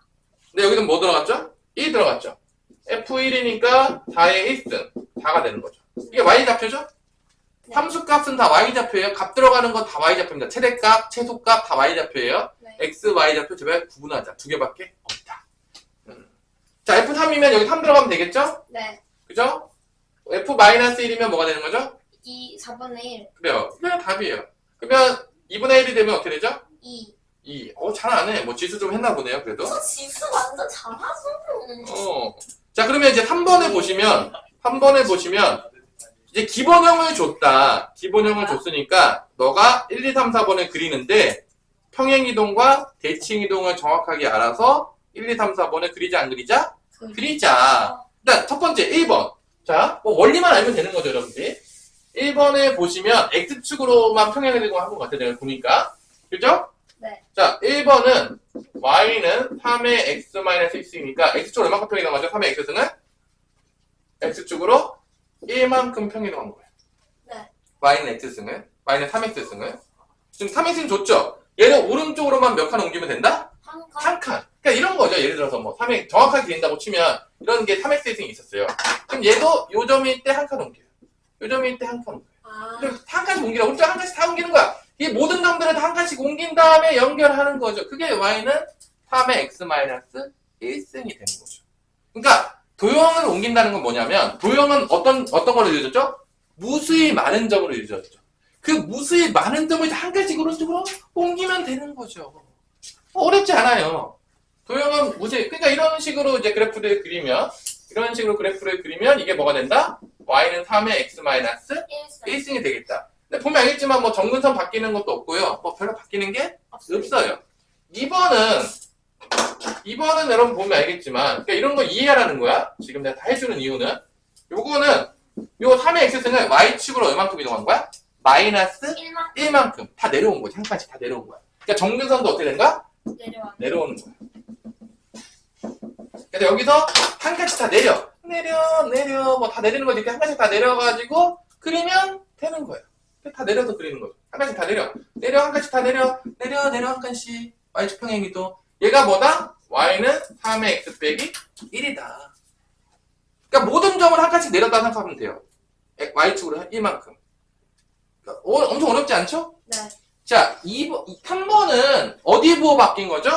근데 여기는 뭐 들어갔죠? 1 들어갔죠. f1이니까 4의 1승. 4가 되는 거죠. 이게 y 좌표죠? 네. 함수값은 다 y좌표예요. 값 들어가는 건 다 y좌표입니다. 최대값, 최소값 다 y좌표예요. 네. x, y좌표 제발 구분하자. 두 개밖에 없다. 자, f3이면 여기 3 들어가면 되겠죠? 네. 그죠? f-1이면 뭐가 되는 거죠? 4분의 1. 그래요. 그냥 답이에요. 그러면 2분의 1이 되면 어떻게 되죠? 2. 2. 잘하네. 뭐 지수 좀 했나 보네요, 그래도. 저 지수 완전 잘하죠. 자, 그러면 이제 3번에 보시면 이제 기본형을 줬다. 기본형을 줬으니까 너가 1, 2, 3, 4번을 그리는데 평행이동과 대칭이동을 정확하게 알아서 1, 2, 3, 4번을 그리자 안 그리자? 그리자. 일단 첫 번째 1번. 자, 뭐 원리만 알면 되는 거죠, 여러분들이. 1번에 보시면 X축으로만 평행이동을 한 것 같아요, 내가 보니까. 그죠? 네. 자, 1번은 Y는 3의 X-X이니까 X축으로 얼마큼 평행이동하죠? 3의 X승은? X축으로 1만큼 평행이동한 거예요. 네. Y는 X승을, Y는 3X승을. 지금 3X는 줬죠? 얘를 오른쪽으로만 몇 칸 옮기면 된다? 한 칸. 한 칸. 그러니까 이런 거죠. 예를 들어서 뭐 3X 정확하게 된다고 치면 이런 게 3X승이 있었어요. 그럼 얘도 요 점일 때 한 칸 옮겨요. 요 점일 때 한 칸 옮겨요. 그럼 한 칸씩 옮기라. 오른쪽 한 칸씩 다 옮기는 거야. 이 모든 점들을 다 한 칸씩 옮긴 다음에 연결하는 거죠. 그게 Y는 3의 X-1승이 되는 거죠. 그러니까 도형을 옮긴다는 건 뭐냐면 도형은 어떤 거로 이루어졌죠? 무수히 많은 점으로 이루어졌죠. 그 무수히 많은 점을 한 칸씩 오른쪽으로 옮기면 되는 거죠. 어렵지 않아요. 도형은 무수히 그러니까 이런 식으로 이제 그래프를 그리면 이게 뭐가 된다? Y는 3의 X-1승이 되겠다. 근데 보면 알겠지만 뭐 정근선 바뀌는 것도 없고요. 뭐 별로 바뀌는 게 없어요. 2번은 여러분 보면 알겠지만 그러니까 이런 거 이해하라는 거야. 지금 내가 다 해주는 이유는 요거는 요 3의 X승을 Y축으로 얼만큼 이동한 거야? 마이너스 1만큼 다 내려온 거지. 한 칸씩 다 내려온 거야. 그러니까 정근선도 어떻게 된가? 내려오는 거야. 그래서 여기서 한 칸씩 다 내려 뭐 다 내리는 거지. 이렇게 한 칸씩 다 내려가지고 그리면 되는 거예요. 다 내려서 그리는 거죠. 한 칸씩 다 내려 한 칸씩 다 내려 한 칸씩 Y축 평행이동. 얘가 뭐다? Y는 3의 X 빼기 1이다. 그러니까 모든 점을 한 칸씩 내렸다 생각하면 돼요. Y축으로 1만큼. 그러니까 엄청 어렵지 않죠? 네. 자, 3번은 어디 부호 바뀐 거죠?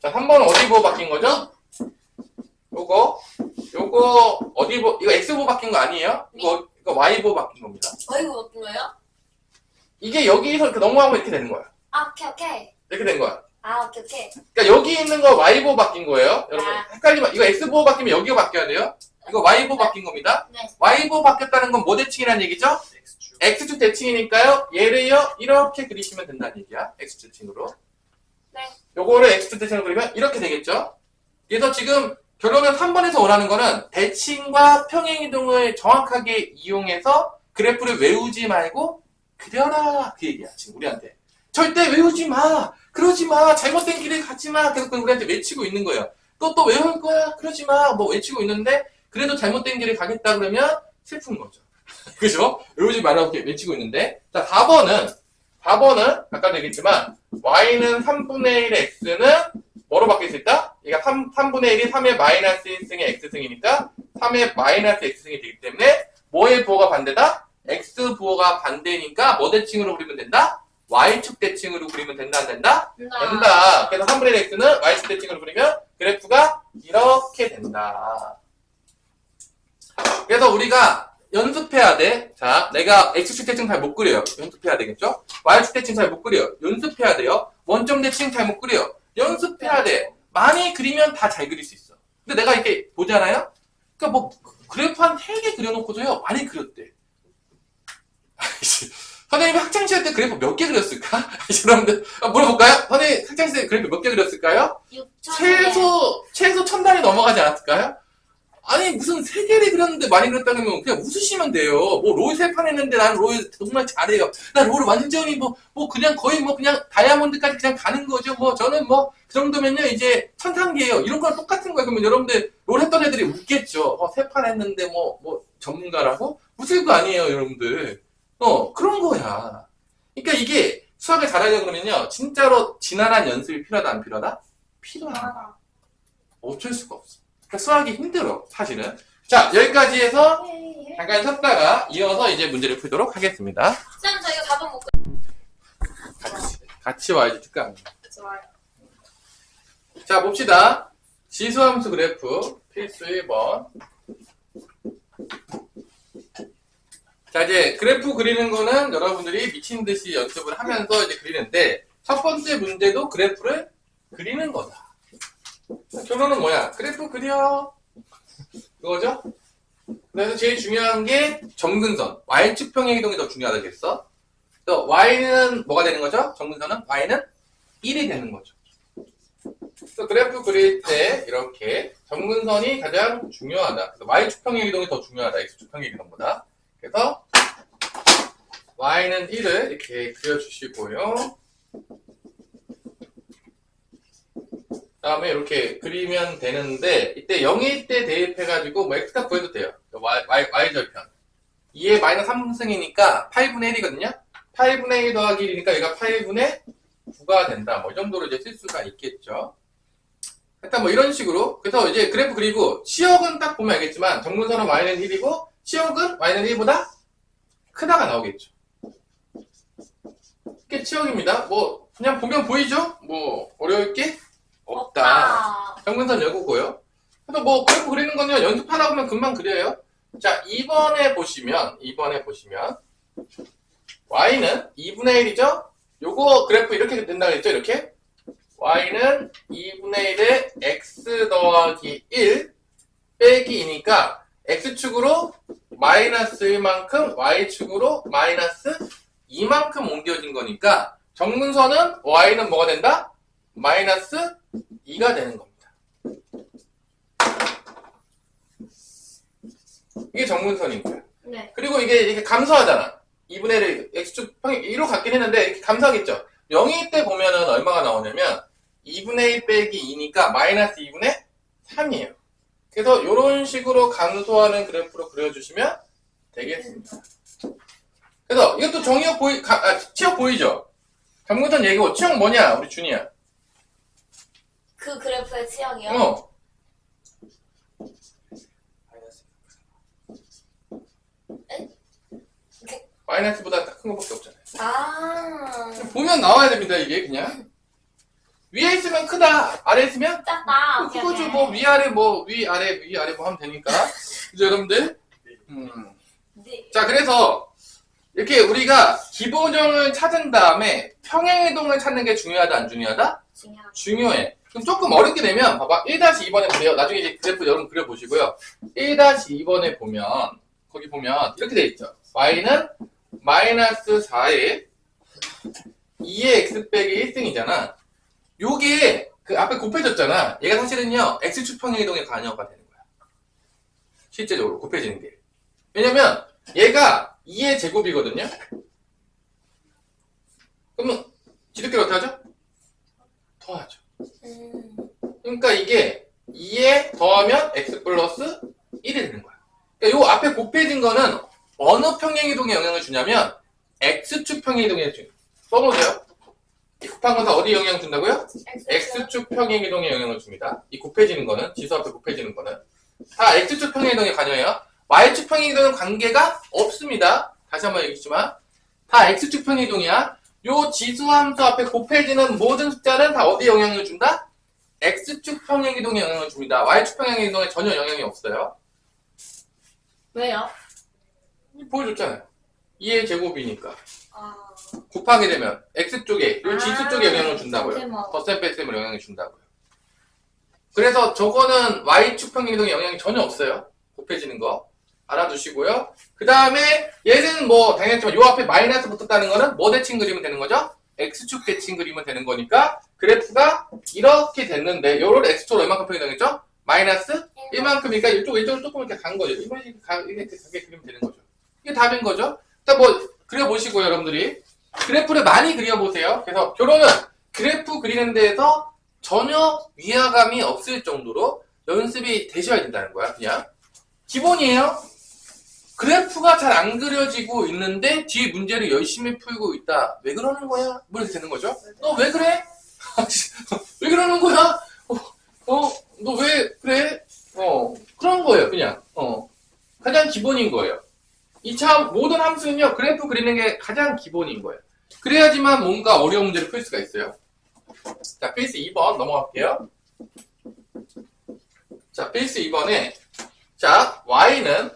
자, 3번은 어디 부호 바뀐 거죠? 요거 어디 부호, 이거 X 부호 바뀐 거 아니에요? 이거 Y 부호 바뀐 겁니다. 이거 어떤 거예요? 이게 여기서 이렇게 넘어가면 이렇게 되는 거야. 오케이. 이렇게 된 거야. 오케이. 그러니까 여기 있는 거 Y 부호 바뀐 거예요. 여러분, 헷갈리면, 이거 X 부호 바뀌면 여기가 바뀌어야 돼요. 이거 Y 부호 바뀐 겁니다. 네. Y 부호 바뀌었다는 건 뭐 대칭이라는 얘기죠? X축. X축 대칭이니까요. 얘를요, 이렇게 그리시면 된다는 얘기야. X축 대칭으로. 네. 요거를 X축 대칭으로 그리면 이렇게 되겠죠? 그래서 지금 결론은 3번에서 원하는 거는 대칭과 평행이동을 정확하게 이용해서 그래프를 외우지 말고 그려라. 그 얘기야, 지금 우리한테. 절대 외우지 마. 그러지 마. 잘못된 길을 가지 마. 계속 우리한테 외치고 있는 거예요. 또 외울 거야. 그러지 마. 뭐 외치고 있는데 그래도 잘못된 길을 가겠다 그러면 슬픈 거죠. 그죠? 외우지 말라고 이렇게 외치고 있는데. 자, 4번은 아까도 얘기했지만 Y는 3분의 1의 X는 뭐로 바뀔 수 있다? 얘가 3분의 1이 3의 마이너스 1승의 X승이니까 3의 마이너스 X승이 되기 때문에 뭐의 부호가 반대다? X 부호가 반대니까 뭐 대칭으로 그리면 된다? Y축 대칭으로 그리면 된다, 안 된다? 된다. 그래서 3분의 1 X는 Y축 대칭으로 그리면 그래프가 이렇게 된다. 그래서 우리가 연습해야 돼. 자, 내가 X축 대칭 잘 못 그려요. 연습해야 되겠죠? Y축 대칭 잘 못 그려요. 연습해야 돼요. 원점 대칭 잘 못 그려요. 연습해야 돼. 많이 그리면 다 잘 그릴 수 있어. 근데 내가 이렇게 보잖아요? 그러니까 뭐, 그래프 한 3개 그려놓고서요. 많이 그렸대. 선생님이 학창시절 때 그래프 몇 개 그렸을까? 여러분들, 물어볼까요? 선생님 학창시절 때 그래프 몇 개 그렸을까요? 6,000개. 최소 1000단이 넘어가지 않았을까요? 아니, 무슨 3개를 그렸는데 많이 그렸다면 그냥 웃으시면 돼요. 뭐, 롤 3판 했는데 난 롤 정말 잘해요. 나 롤 완전히 그냥 거의 그냥 다이아몬드까지 그냥 가는 거죠. 저는 그 정도면요, 이제 천상계예요. 이런 거랑 똑같은 거예요. 그러면 여러분들, 롤 했던 애들이 웃겠죠. 3판 했는데 전문가라고? 웃을 거 아니에요, 여러분들. 그런 거야. 그러니까 이게 수학을 잘하려고 그러면요, 진짜로 지난한 연습이 필요하다, 안 필요하다? 필요하다. 어쩔 수가 없어. 그러니까 수학이 힘들어, 사실은. 자, 여기까지 해서 잠깐 쉬었다가 이어서 이제 문제를 풀도록 하겠습니다. 쌤, 저 이거 답은 못 같이 와야지, 특강. 좋아요. 자, 봅시다. 지수함수 그래프, 필수 1번. 자, 이제 그래프 그리는 거는 여러분들이 미친 듯이 연습을 하면서 이제 그리는데, 첫 번째 문제도 그래프를 그리는 거다. 결론은 뭐야? 그래프 그려. 그거죠? 그래서 제일 중요한 게 점근선. Y축평의 이동이 더 중요하다겠어? 그래서 Y는 뭐가 되는 거죠? 점근선은 Y는 1이 되는 거죠. 그래서 그래프 그릴 때 이렇게 점근선이 가장 중요하다. 그래서 Y축평의 이동이 더 중요하다. X축평의 이동보다. 그래서 Y는 1을 이렇게 그려주시고요. 다음에 이렇게 그리면 되는데, 이때 0일 때 대입해가지고 X값 구해도 돼요. Y절편. 2의 마이너스 3승이니까 8분의 1이거든요? 8분의 1 더하기 1이니까 얘가 8분의 9가 된다. 이 정도로 이제 쓸 수가 있겠죠. 일단 이런 식으로. 그래서 이제 그래프 그리고 치역은 딱 보면 알겠지만, 정근선은 Y는 1이고, 치역은 Y는 1보다 크다가 나오겠죠. 이게 치역입니다. 그냥 보면 보이죠? 어려울 게 없다. 정근선 여고고요. 그래서 그래프 그리는 건요, 연습하다 보면 금방 그려요. 자, 2번에 보시면, Y는 2분의 1이죠? 요거 그래프 이렇게 된다고 했죠, 이렇게? Y는 2분의 1에 X 더하기 1 빼기 2니까, X축으로 마이너스 1만큼, Y축으로 마이너스 2만큼 옮겨진 거니까, 정근선은 Y는 뭐가 된다? 마이너스 2가 되는 겁니다. 이게 정근선인 거야. 네. 그리고 이게 감소하잖아. 2분의 1을 X축 평이 2로 갖긴 했는데 이렇게 감소하겠죠. 0일 때 보면은 얼마가 나오냐면 2분의 1 빼기 2니까 마이너스 2분의 3이에요. 그래서 이런 식으로 감소하는 그래프로 그려주시면 되겠습니다. 그래서 이것도 정의역 치역 보이죠? 정근선 얘기고 치역 뭐냐? 우리 준이야. 그 그래프의 치역이요? 마이너스보다 딱 큰 거밖에 없잖아요. 아. 보면 나와야 됩니다, 이게 그냥. 위에 있으면 크다, 아래 있으면 작다. 그거죠. 위아래 위아래 하면 되니까. 그죠, 여러분들? 네. 자, 그래서 이렇게 우리가 기본형을 찾은 다음에 평행이동을 찾는 게 중요하다, 안 중요하다? 중요해. 그럼 조금 어렵게 되면 봐봐. 1-2번에 보세요. 나중에 이제 그래프 여러분 그려보시고요. 1-2번에 보면 거기 보면 이렇게 돼 있죠. Y는 마이너스 4에 2의 X 빼기 1승이잖아. 요게 그 앞에 곱해졌잖아. 얘가 사실은요 X축 평행이동의 관여가 되는 거야. 실제적으로 곱해지는 게. 왜냐면 얘가 2의 제곱이거든요. 그러면 지름길 어떻게 하죠? 더하죠. 그러니까 이게 2에 더하면 X 플러스 1이 되는 거야. 그러니까 요 앞에 곱해진 거는 어느 평행이동에 영향을 주냐면 X축 평행이동에 영향을 줘요. 써보세요. 이 곱한 건 다 어디 영향을 준다고요? X축 평행이동에 영향을 줍니다. 이 곱해지는 거는, 지수 앞에 곱해지는 거는 다 X축 평행이동에 관여해요. Y축 평행이동은 관계가 없습니다. 다시 한번 얘기했지만 다 X축 평행이동이야. 요 지수함수 앞에 곱해지는 모든 숫자는 다 어디에 영향을 준다? X축 평행이동에 영향을 줍니다. Y축 평행이동에 전혀 영향이 없어요. 왜요? 보여줬잖아요. 2의 제곱이니까. 아. 곱하게 되면 X쪽에, 이 지수 쪽에 영향을 준다고요. 쌤아. 덧셈 뺄셈으로 영향을 준다고요. 그래서 저거는 Y축 평행 이동에 영향이 전혀 없어요. 곱해지는 거. 알아두시고요. 그 다음에 얘는 뭐 당연했지만 요 앞에 마이너스 붙었다는 거는 뭐 대칭 그리면 되는 거죠? X축 대칭 그리면 되는 거니까 그래프가 이렇게 됐는데 요를 X축으로 얼마큼 평행되겠죠? 마이너스 1만큼이니까 이쪽으로 조금 이렇게 간 거죠. 이렇게 가게 그리면 되는 거죠. 이게 답인 거죠. 일단 뭐 그려보시고요, 여러분들이. 그래프를 많이 그려보세요. 그래서 결론은 그래프 그리는 데에서 전혀 위화감이 없을 정도로 연습이 되셔야 된다는 거야, 그냥. 기본이에요. 그래프가 잘 안 그려지고 있는데 뒤에 문제를 열심히 풀고 있다. 왜 그러는 거야? 뭐 이렇게 되는 거죠? 너 왜 그래? 왜 그러는 거야? 너 왜 그래? 그런 거예요, 그냥. 가장 기본인 거예요. 모든 함수는요, 그래프 그리는 게 가장 기본인 거예요. 그래야지만 뭔가 어려운 문제를 풀 수가 있어요. 자, 필수 2번 넘어갈게요. 자, 필수 2번에, 자, y는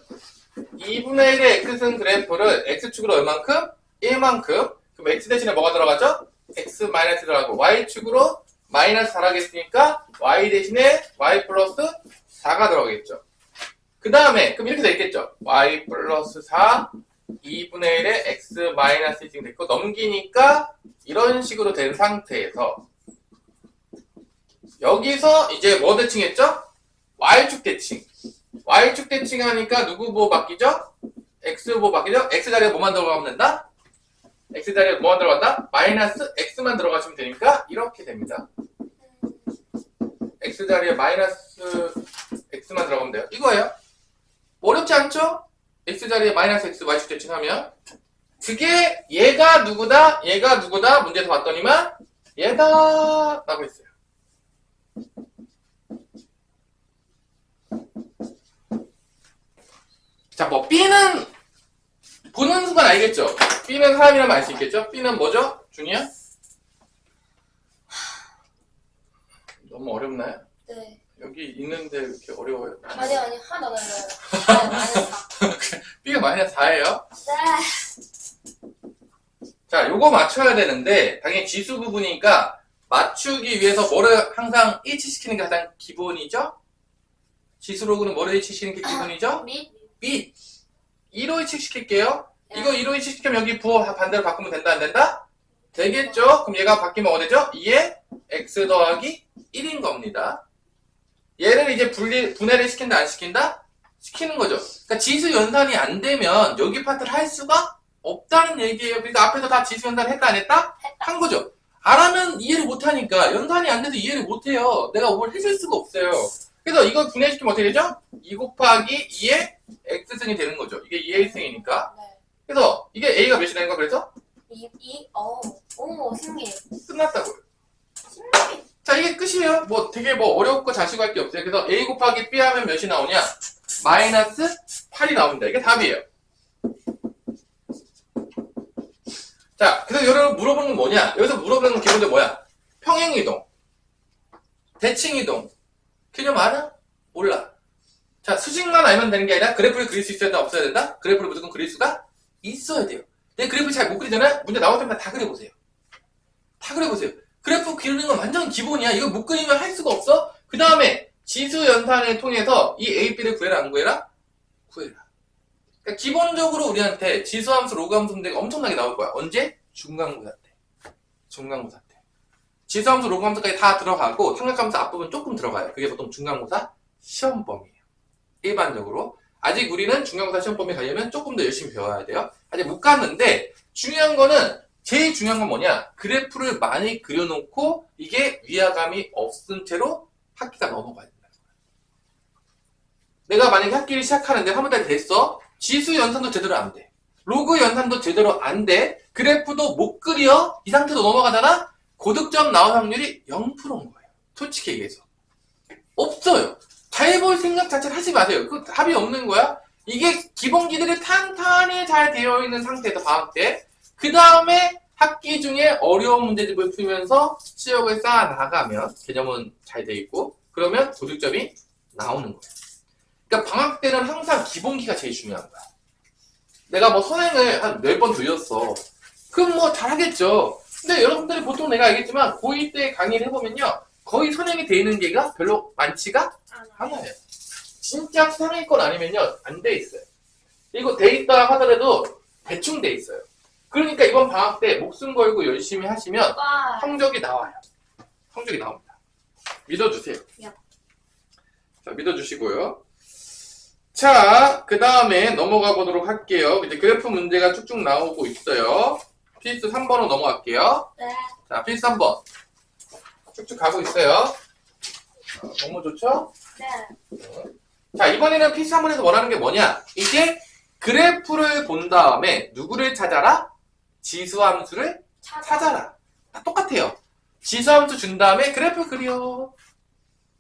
2분의 1의 x승 그래프를 x축으로 얼만큼? 1만큼. 그럼 x 대신에 뭐가 들어가죠? x 마이너스 들어가고, y축으로 마이너스 4를 하겠으니까, y 대신에 y 플러스 4가 들어가겠죠. 그 다음에, 그럼 이렇게 되겠죠? y 플러스 4, 2분의 1에 x 마이너스 1이 됐고, 넘기니까, 이런 식으로 된 상태에서, 여기서 이제 뭐 대칭했죠? y축 대칭. y축 대칭 하니까 누구 보호 바뀌죠? x 보호 바뀌죠? x 자리에 뭐만 들어가면 된다? x 자리에 뭐만 들어간다? 마이너스 x만 들어가시면 되니까 이렇게 됩니다. x 자리에 마이너스 x만 들어가면 돼요. 이거예요. 어렵지 않죠? x 자리에 마이너스 x y축 대칭하면 그게 얘가 누구다? 얘가 누구다? 문제에서 봤더니만 얘다 라고 했어요. 자, 뭐 B는 보는 순간 알겠죠? B는 사람이라면 알 수 있겠죠? B는 뭐죠? 준이야? 너무 어렵나요? 네. 여기 있는데 왜 이렇게 어려워요? 아니 하나 더 어려워요. 마이너스 4. B가 마이너스 4예요? 네. 자, 요거 맞춰야 되는데 당연히 지수 부분이니까 맞추기 위해서 뭐를 항상 일치시키는 게 가장 기본이죠? 지수로그는 뭐를 일치시키는 게 기본이죠? 밑. 2로 일치시킬게요. 이거 2로 일치시키면 여기 부호 반대로 바꾸면 된다, 안 된다? 되겠죠? 그럼 얘가 바뀌면 어디 되죠? 2에 x 더하기 1인 겁니다. 얘를 이제 분해를 시킨다, 안 시킨다? 시키는 거죠. 그러니까 지수 연산이 안 되면 여기 파트를 할 수가 없다는 얘기예요. 그러니까 앞에서 다 지수 연산 했다, 안 했다? 한 거죠. 안 하면 이해를 못 하니까 연산이 안 돼서 이해를 못 해요. 내가 뭘 해줄 수가 없어요. 그래서 이걸 분해시키면 어떻게 되죠? 2 곱하기 2의 x승이 되는 거죠. 이게 2의 1승이니까. 네. 그래서 이게 a가 몇이 되는 거야? 그래서? 오, 신기해. 끝났다고요. 신기해. 자, 이게 끝이에요. 뭐 되게 뭐 어렵고 자시고 할 게 없어요. 그래서 a 곱하기 b 하면 몇이 나오냐? 마이너스 8이 나옵니다. 이게 답이에요. 자, 그래서 여러분 물어보는 건 뭐냐? 여기서 물어보는 건 기본적으로 뭐야? 평행이동, 대칭이동, 개념 알아? 몰라. 자, 수직만 알면 되는 게 아니라 그래프를 그릴 수 있어야 된다, 없어야 된다? 그래프를 무조건 그릴 수가 있어야 돼요. 근데 그래프 잘 못 그리잖아요? 문제 나올 때마다 다 그려보세요. 다 그려보세요. 그래프 그리는 건 완전 기본이야. 이거 못 그리면 할 수가 없어? 그 다음에 지수 연산을 통해서 이 A, B를 구해라, 안 구해라? 구해라. 그러니까 기본적으로 우리한테 지수함수, 로그함수 문제가 엄청나게 나올 거야. 언제? 중간고사 때. 중간고사 때. 지수함수, 로그함수까지 다 들어가고 삼각함수 앞부분 조금 들어가요. 그게 보통 중간고사 시험 범위예요. 일반적으로. 아직 우리는 중간고사 시험 범위 가려면 조금 더 열심히 배워야 돼요. 아직 못 갔는데 중요한 거는 제일 중요한 건 뭐냐? 그래프를 많이 그려놓고 이게 위화감이 없은 채로 학기가 넘어가야 된다. 내가 만약에 학기를 시작하는데 3월달이 됐어. 지수 연산도 제대로 안 돼. 로그 연산도 제대로 안 돼. 그래프도 못 그려. 이 상태로 넘어가잖아? 고득점 나올 확률이 0%인 거예요. 솔직히 얘기해서. 없어요. 잘 볼 생각 자체를 하지 마세요. 그 답이 없는 거야. 이게 기본기들이 탄탄히 잘 되어 있는 상태에서 방학 때 그 다음에 학기 중에 어려운 문제집을 풀면서 실력을 쌓아 나가면 개념은 잘 돼 있고 그러면 고득점이 나오는 거예요. 그러니까 방학 때는 항상 기본기가 제일 중요한 거야. 내가 뭐 선행을 한 10번 돌렸어. 그럼 뭐 잘하겠죠. 근데 여러분들이 보통 내가 알겠지만 고2 때 강의를 해보면요. 거의 선행이 돼 있는 게가 별로 많지가 않아요. 진짜 상위권 아니면요. 안 돼 있어요. 이거 돼 있다 하더라도 대충 돼 있어요. 그러니까 이번 방학 때 목숨 걸고 열심히 하시면 오빠. 성적이 나와요. 성적이 나옵니다. 믿어주세요. 야. 자, 믿어주시고요. 자, 그 다음에 넘어가 보도록 할게요. 이제 그래프 문제가 쭉쭉 나오고 있어요. 필수 3번으로 넘어갈게요. 네. 자, 필수 3번. 쭉쭉 가고 있어요. 너무 좋죠? 네. 자, 이번에는 필수 3번에서 원하는 게 뭐냐? 이제 그래프를 본 다음에 누구를 찾아라? 지수함수를 찾아라. 다 똑같아요. 지수함수 준 다음에 그래프 그려.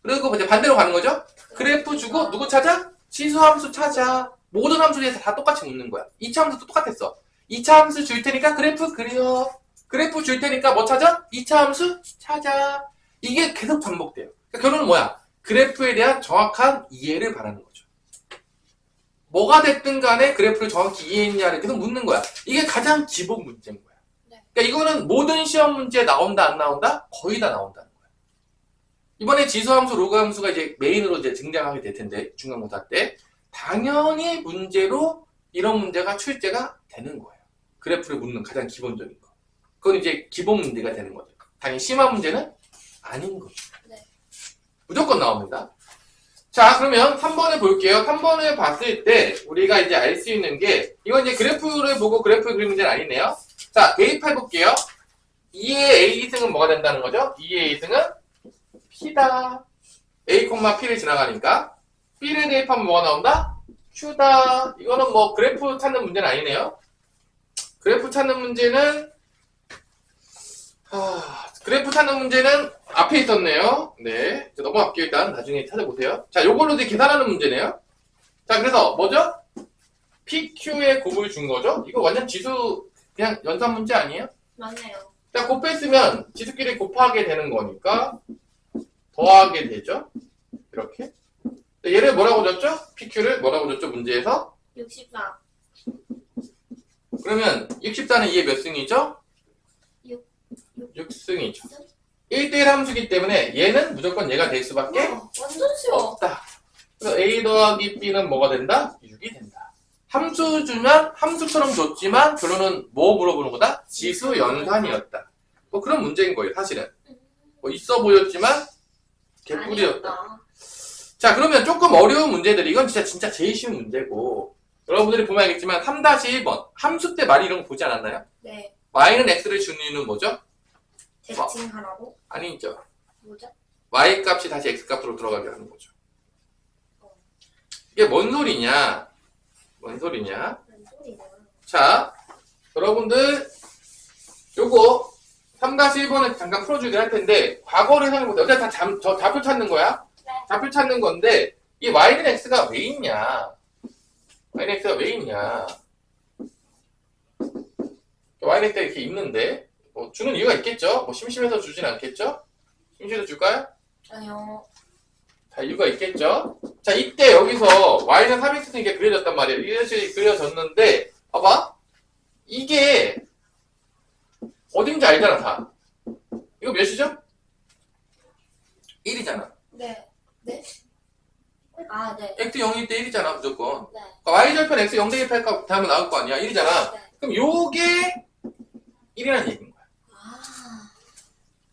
그리고 이제 반대로 가는 거죠? 그래프 주고 누구 찾아? 지수함수 찾아. 모든 함수에 다 똑같이 묻는 거야. 2차 함수도 똑같았어. 2차 함수 줄 테니까 그래프 그려. 그래프 줄 테니까 뭐 찾아? 2차 함수 찾아. 이게 계속 반복돼요. 그러니까 결론은 뭐야? 그래프에 대한 정확한 이해를 바라는 거죠. 뭐가 됐든 간에 그래프를 정확히 이해했냐를 계속 묻는 거야. 이게 가장 기본 문제인 거야. 네. 그러니까 이거는 모든 시험 문제에 나온다 안 나온다? 거의 다 나온다는 거야. 이번에 지수함수, 로그함수가 이제 메인으로 이제 등장하게 될 텐데 중간고사 때 당연히 문제로 이런 문제가 출제가 되는 거예요. 그래프를 묻는 가장 기본적인 거. 그건 이제 기본 문제가 되는 거죠. 당연히 심한 문제는 아닌 거죠. 네. 무조건 나옵니다. 자, 그러면 3번을 볼게요. 3번을 봤을 때 우리가 이제 알 수 있는 게 이건 이제 그래프를 보고 그래프를 그리는 문제는 아니네요. 자, 대입해 볼게요. 2의 A승은 뭐가 된다는 거죠? 2의 A승은 P다. A, P를 지나가니까 B를 대입하면 뭐가 나온다? Q다. 이거는 뭐 그래프 찾는 문제는 아니네요. 그래프 찾는 문제는 그래프 찾는 문제는 앞에 있었네요. 네. 자, 넘어갈게요. 일단 나중에 찾아보세요. 자, 요걸로 이제 계산하는 문제네요. 자, 그래서 뭐죠? PQ의 곱을 준 거죠? 이거 완전 지수 그냥 연산 문제 아니에요? 맞네요. 자, 곱했으면 지수끼리 곱하게 되는 거니까 더하게 되죠? 이렇게. 얘를 뭐라고 줬죠? PQ를 뭐라고 줬죠? 문제에서? 64. 그러면 64는 이게 몇 승이죠? 6승이죠. 1대1 함수기 때문에 얘는 무조건 얘가 될 수밖에 완전 쉬워. 없다. 그래서 A 더하기 B는 뭐가 된다? 6이 된다. 함수 주면 함수처럼 줬지만 결론은 뭐 물어보는 거다? 지수 연산이었다. 뭐 그런 문제인 거예요, 사실은. 뭐 있어 보였지만 개꿀이었다. 아니었다. 자, 그러면 조금 어려운 문제들, 이건 진짜 제일 쉬운 문제고 여러분들이 보면 알겠지만 3-1번 함수 때 많이 이런 거 보지 않았나요? 네. y는 x를 준 이유는 뭐죠? 대칭하라고? 아니죠. 뭐죠? y 값이 다시 x 값으로 들어가게 하는 거죠. 이게 뭔 소리냐? 뭔 소리냐? 무슨 소리냐? 자, 여러분들 요거 3-1번을 잠깐 풀어주긴 할 텐데 과거를 생각해보세요. 어차피 다 좌표 찾는 거야? 네. 좌표 찾는 건데 이 y는 x가 왜 있냐? y는 x가 왜 있냐? y는 x가 이렇게 있는데 뭐 주는 이유가 있겠죠? 뭐 심심해서 주진 않겠죠? 심심해서 줄까요? 아니요. 자, 이유가 있겠죠? 자, 이때 여기서 y는 3x는 이게 그려졌단 말이에요. 이것이 그려졌는데 봐봐. 이게 어딘지 알잖아, 다. 이거 몇이죠? 1이잖아. 네. 네? 아, 네. x 0일 때 1이잖아, 무조건. 네. 그러니까 y절편 x 0 대입 할까 하면 나올 거 아니야. 1이잖아. 네. 그럼 요게 1이라는 얘기인 거야. 아.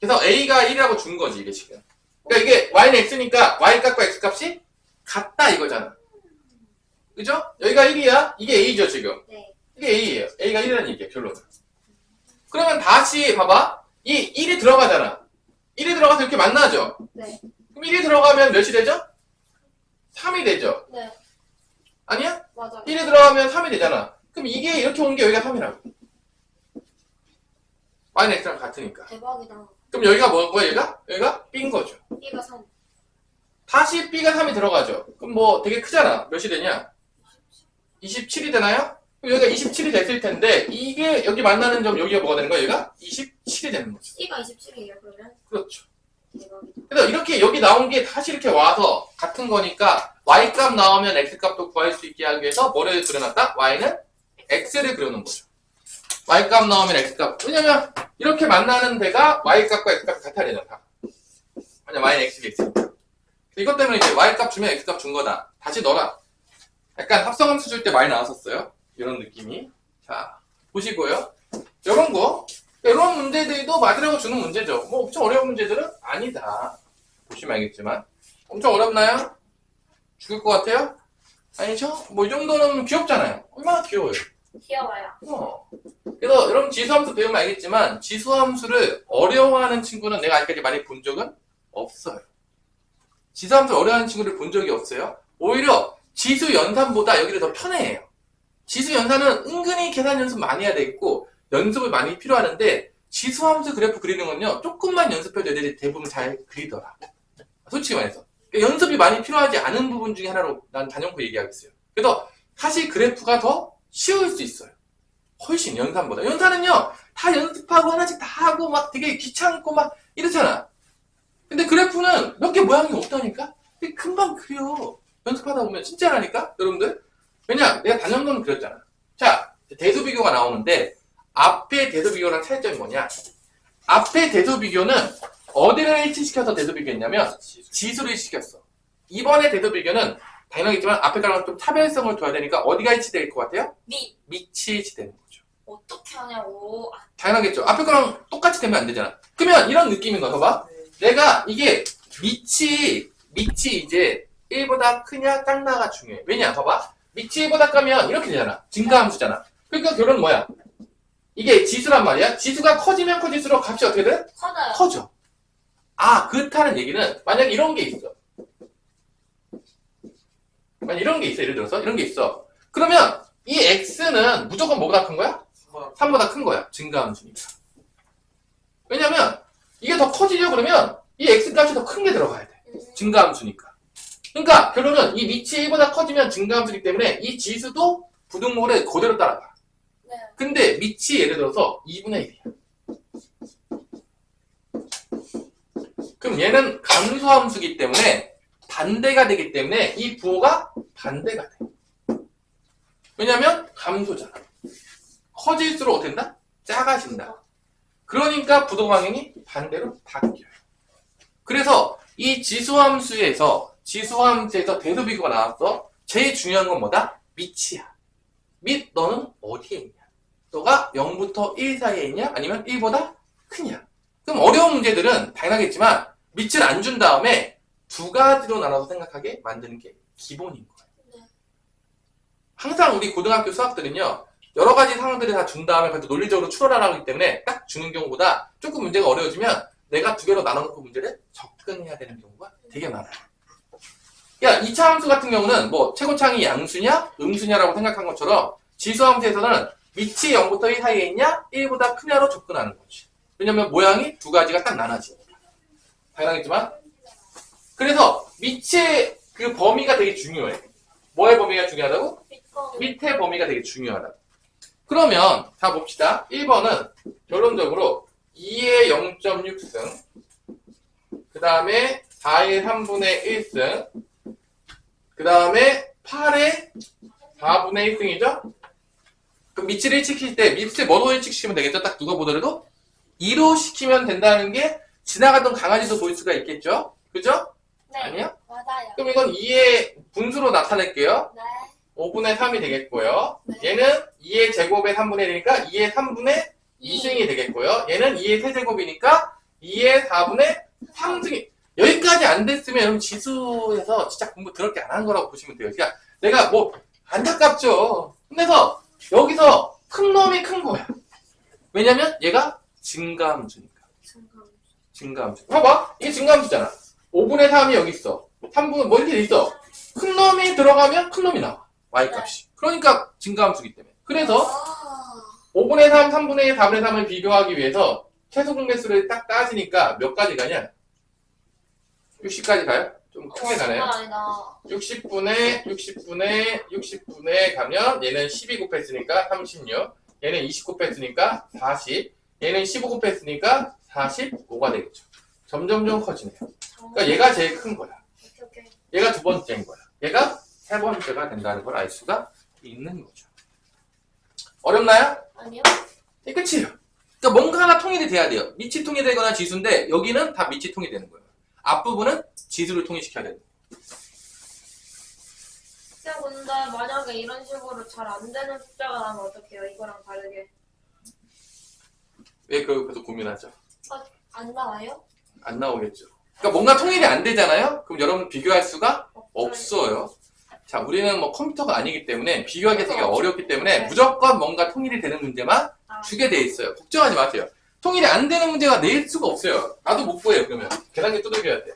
그래서 a가 1이라고 준 거지, 이게 지금. 그러니까 이게 y는 x니까 y 값과 x 값이 같다 이거잖아. 그죠? 여기가 1이야? 이게 a죠, 지금. 네. 이게 a예요. a가 1이라는 얘기야, 결론은. 그러면 다시 봐봐. 이 1이 들어가잖아. 1이 들어가서 이렇게 만나죠? 네. 그럼 1이 들어가면 몇이 되죠? 3이 되죠? 네. 아니야? 맞아요. 1이 들어가면 3이 되잖아. 그럼 이게 이렇게 온 게 여기가 3이라고. y는 x랑 같으니까. 대박이다. 그럼 여기가 뭐야, 얘가? 여기가 b인 거죠. B가 3. 다시 b가 3이 들어가죠. 그럼 뭐 되게 크잖아. 몇이 되냐? 27이 되나요? 그럼 여기가 27이 됐을 텐데 이게 여기 만나는 점 여기가 뭐가 되는 거야? 얘가 27이 되는 거죠. C가 27이에요, 그러면? 그렇죠. 대박이다. 그래서 이렇게 여기 나온 게 다시 이렇게 와서 같은 거니까 y 값 나오면 x 값도 구할 수 있게 하기 위해서 뭐를 그려놨다? y는 x를 그려놓은 거죠. y값 넣으면 x값. 왜냐면 이렇게 만나는 데가 y값과 x값이 같아야 되잖아. 왜냐면 y는 x가 있으니까. 이것 때문에 이제 y값 주면 x값 준 거다. 다시 넣어라. 약간 합성함수 줄 때 많이 나왔었어요. 이런 느낌이. 자, 보시고요. 이런 거. 이런 문제들도 맞으라고 주는 문제죠. 뭐 엄청 어려운 문제들은 아니다. 보시면 알겠지만. 엄청 어렵나요? 죽을 것 같아요? 아니죠? 뭐 이 정도는 귀엽잖아요. 얼마나 귀여워요. 귀여워요. 그래서 여러분 지수함수 배우면 알겠지만 지수함수를 어려워하는 친구는 내가 아직까지 많이 본 적은 없어요. 지수함수를 어려워하는 친구를 본 적이 없어요. 오히려 지수 연산보다 여기를 더 편해해요. 지수 연산은 은근히 계산 연습 많이 해야 되겠고 연습을 많이 필요하는데 지수함수 그래프 그리는 건요 조금만 연습해도 애들이 대부분 잘 그리더라. 솔직히 말해서 연습이 많이 필요하지 않은 부분 중에 하나로 난 단연코 얘기하겠어요. 그래서 사실 그래프가 더 쉬울 수 있어요. 훨씬 연산보다. 연산은요 다 연습하고 하나씩 다 하고 막 되게 귀찮고 막 이렇잖아. 근데 그래프는 몇 개 모양이 없다니까? 금방 그려. 연습하다 보면 진짜라니까 여러분들. 왜냐 내가 단연도는 그렸잖아. 자 대수 비교가 나오는데 앞에 대수 비교랑 차이점이 뭐냐? 앞에 대수 비교는 어디를 일치시켜서 대수 비교했냐면 지수를 일치시켰어. 이번에 대수 비교는 당연하겠지만 앞에 거랑 좀 차별성을 둬야 되니까 어디가 일치될 것 같아요? 밑이 일치되는 거죠. 어떻게 하냐고. 당연하겠죠. 앞에 거랑 똑같이 되면 안 되잖아. 그러면 이런 느낌인 거야. 봐봐. 내가 이게 밑이 이제 1보다 크냐 작나가 중요해. 왜냐? 봐봐. 밑이 1보다 크면 이렇게 되잖아. 증가함수잖아. 그러니까 결론은 뭐야? 이게 지수란 말이야. 지수가 커지면 커질수록 값이 어떻게 돼? 커져요. 커져. 아, 그렇다는 얘기는 만약에 이런 게 있어. 만약 이런 게 있어. 예를 들어서 이런 게 있어. 그러면 이 x는 무조건 뭐보다 큰 거야? 3보다 큰 거야. 증가함수니까. 왜냐면 이게 더 커지려 그러면 이 x값이 더 큰 게 들어가야 돼. 증가함수니까. 그러니까 결론은 이 밑이 1보다 커지면 증가함수이기 때문에 이 지수도 부등호를 그대로 따라가. 네. 근데 밑이 예를 들어서 2분의 1이야. 그럼 얘는 감소함수이기 때문에 반대가 되기 때문에 이 부호가 반대가 돼. 왜냐면 감소잖아. 커질수록 어떻게 된다? 작아진다. 그러니까 부동방향이 반대로 바뀌어요. 그래서 이 지수함수에서 대수 비교가 나왔어. 제일 중요한 건 뭐다? 밑이야. 밑 너는 어디에 있냐? 너가 0부터 1 사이에 있냐? 아니면 1보다 크냐? 그럼 어려운 문제들은 당연하겠지만 밑을 안 준 다음에 두 가지로 나눠서 생각하게 만드는 게 기본인 거예요. 항상 우리 고등학교 수학들은요. 여러 가지 상황들을 다 준 다음에 그래도 논리적으로 추론하라고 하기 때문에 딱 주는 경우보다 조금 문제가 어려워지면 내가 두 개로 나눠놓고 문제를 접근해야 되는 경우가 되게 많아요. 야, 2차 함수 같은 경우는 뭐 최고창이 양수냐 음수냐라고 생각한 것처럼 지수함수에서는 밑이 0부터 1 사이에 있냐 1보다 크냐로 접근하는 거지. 왜냐면 모양이 두 가지가 딱 나눠지니까. 당연하겠지만 그래서 밑의 그 범위가 되게 중요해. 뭐의 범위가 중요하다고? 밑의 범위가 되게 중요하다고. 그러면 자 봅시다. 1번은 결론적으로 2의 0.6승 그 다음에 4의 3분의 1승 그 다음에 8의 4분의 1승이죠? 그럼 밑을 일치시킬 때 밑을 뭐로 일치시키면 되겠죠? 딱 누가 보더라도 2로 시키면 된다는 게 지나가던 강아지도 보일 수가 있겠죠? 그죠? 네. 아니요? 맞아요. 그럼 이건 2의 분수로 나타낼게요. 네. 5분의 3이 되겠고요. 네. 얘는 2의 제곱의 3분의 1이니까 2의 3분의 2승이 되겠고요. 얘는 2의 세제곱이니까 2의 4분의 3승이. 여기까지 안 됐으면 여러분 지수에서 진짜 공부 더럽게 안 한 거라고 보시면 돼요. 그러니까 내가 뭐 안타깝죠. 근데서 여기서 큰 놈이 큰 거야. 왜냐면 얘가 증가함수니까. 증가함수. 봐봐. 이게 증가함수잖아. 5분의 3이 여기 있어. 3분 뭐 이렇게 돼 있어. 큰 놈이 들어가면 큰 놈이 나와. y값이. 그러니까 증가함수기 때문에. 그래서 5분의 3, 3분의 1, 4분의 3을 비교하기 위해서 최소 공배수를 딱 따지니까 몇 가지 가냐? 60까지 가요? 좀 크게 가네요. 60분에 가면 얘는 12 곱했으니까 36, 얘는 20 곱했으니까 40, 얘는 15 곱했으니까 45가 되겠죠. 점점점 커지네요. 그러니까 얘가 제일 큰 거야. 얘가 두 번째인 거야. 얘가 세 번째가 된다는 걸 알 수가 있는 거죠. 어렵나요? 아니요. 네, 끝이에요. 그러니까 뭔가 하나 통일이 돼야 돼요. 밑이 통일되거나 지수인데 여기는 다 밑이 통일되는 거예요. 앞부분은 지수를 통일시켜야 돼요. 근데 만약에 이런 식으로 잘 안 되는 숫자가 나면 어떡해요? 이거랑 다르게. 왜 그래서 고민하죠? 안 나와요? 안 나오겠죠. 그러니까 뭔가 통일이 안 되잖아요? 그럼 여러분 비교할 수가 없어요. 자, 우리는 뭐 컴퓨터가 아니기 때문에 비교하기 되게 어렵기 때문에 네. 무조건 뭔가 통일이 되는 문제만 주게 돼 있어요. 걱정하지 마세요. 통일이 안 되는 문제가 낼 수가 없어요. 나도 못 구해요, 그러면. 계산기 두들겨야 돼요.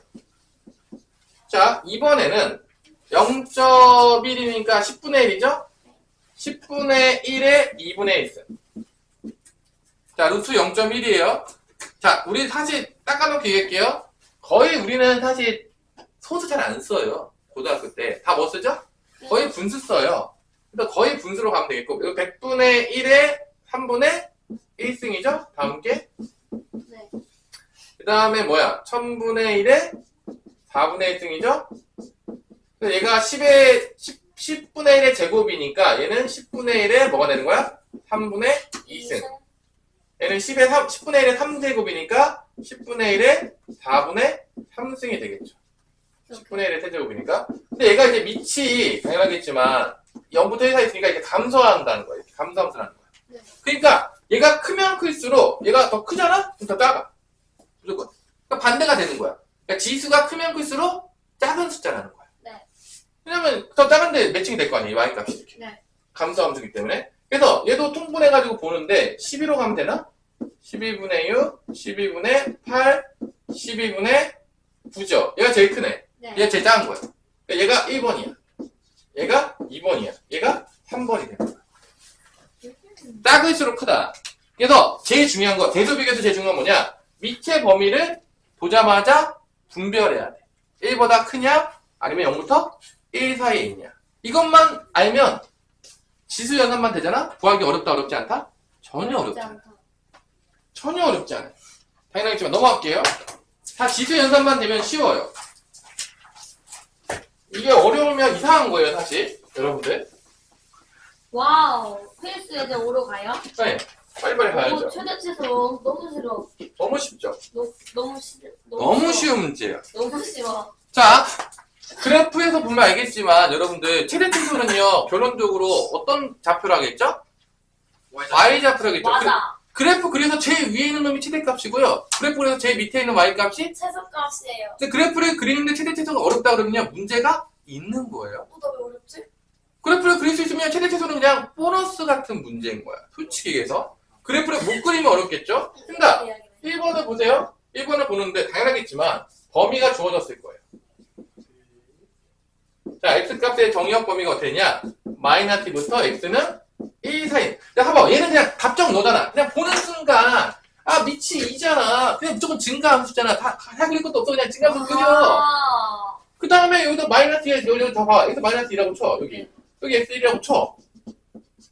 자, 이번에는 0.1이니까 10분의 1이죠? 10분의 1에 2분의 1 있어요. 자, 루트 0.1이에요. 자, 우리 사실 닦아놓고 얘기할게요. 거의 우리는 사실 소수 잘 안 써요. 고등학교 때. 다 뭐 쓰죠? 거의 분수 써요. 그래서 거의 분수로 가면 되겠고, 이거 100분의 1에 3분의 1승이죠? 다음 게. 네. 그 다음에 뭐야? 1000분의 1에 4분의 1승이죠? 그래서 얘가 10분의 1의 제곱이니까 얘는 10분의 1에 뭐가 되는 거야? 3분의 2승. 얘는 10분의 1의 3제곱이니까 10분의 1의 4분의 3승이 되겠죠. 10분의 1의 세제곱이니까. 근데 얘가 이제 밑이 당연하겠지만 0부터 1 사이 있으니까 이제 감소한다는 거예요. 감소함수라는 거야. 네. 그러니까 얘가 크면 클수록 얘가 더 크잖아? 그럼 더 작아. 무조건. 그러니까 반대가 되는 거야. 그러니까 지수가 크면 클수록 작은 숫자라는 거야. 네. 왜냐면 더 작은데 매칭이 될 거 아니에요. y 값이 이렇게. 네. 감소함수기 때문에. 그래서 얘도 통분해가지고 보는데 12로 가면 되나? 12분의 6, 12분의 8, 12분의 9죠. 얘가 제일 크네. 네. 얘가 제일 작은 거야. 그러니까 얘가 1번이야. 얘가 2번이야. 얘가 3번이 되는 거야. 작을수록 크다. 그래서 제일 중요한 거, 대소비교에서 제일 중요한 건 뭐냐? 밑의 범위를 보자마자 분별해야 돼. 1보다 크냐? 아니면 0부터 1 사이에 있냐? 이것만 알면 지수 연산만 되잖아? 구하기 어렵다, 어렵지 않다? 전혀 어렵지 않아. 전혀 어렵지 않아요. 당연하겠지만 넘어갈게요. 다 지수 연산만 되면 쉬워요. 이게 어려우면 이상한 거예요, 사실. 여러분들. 와우. 필수 이제 5로 가요? 네. 빨리빨리 가야죠. 최대 최소 너무 싫어. 너무 쉽죠? 너무 싫어. 너무 쉬운 문제예요. 너무 싫어. 자, 그래프에서 보면 알겠지만 여러분들 최대 최소는요, 결론적으로 어떤 좌표로 하겠죠? Y좌표로 하겠죠. 맞아. 그래프 그래서 제일 위에 있는 놈이 최대값이고요. 그래프 그래서 제일 밑에 있는 Y값이 최소값이에요. 근데 그래프를 그리는데 최대 최소가 어렵다 그러면요, 문제가 있는 거예요. 나왜 어렵지? 그래프를 그릴 수 있으면 최대 최소는 그냥 보너스 같은 문제인 거야. 솔직히 얘기해서. 그래프를 못 그리면 어렵겠죠? 그러니까 1번을 보세요. 1번을 보는데 당연하겠지만 범위가 주어졌을 거예요. 자, x값의 정의역 범위가 어떻게 되냐? 마이너스 t부터 x는 1 사이. 자, 봐봐. 얘는 그냥 답정 너잖아. 그냥 보는 순간 아, 밑이 2잖아. 그냥 무조건 증가함수잖아. 다 그릴 것도 없어. 그냥 증가함수 그려. 아. 그 다음에 여기다 마이너스 1, 여기 다 봐. 여기서 마이너스 1이라고 쳐. 여기 x1이라고 쳐.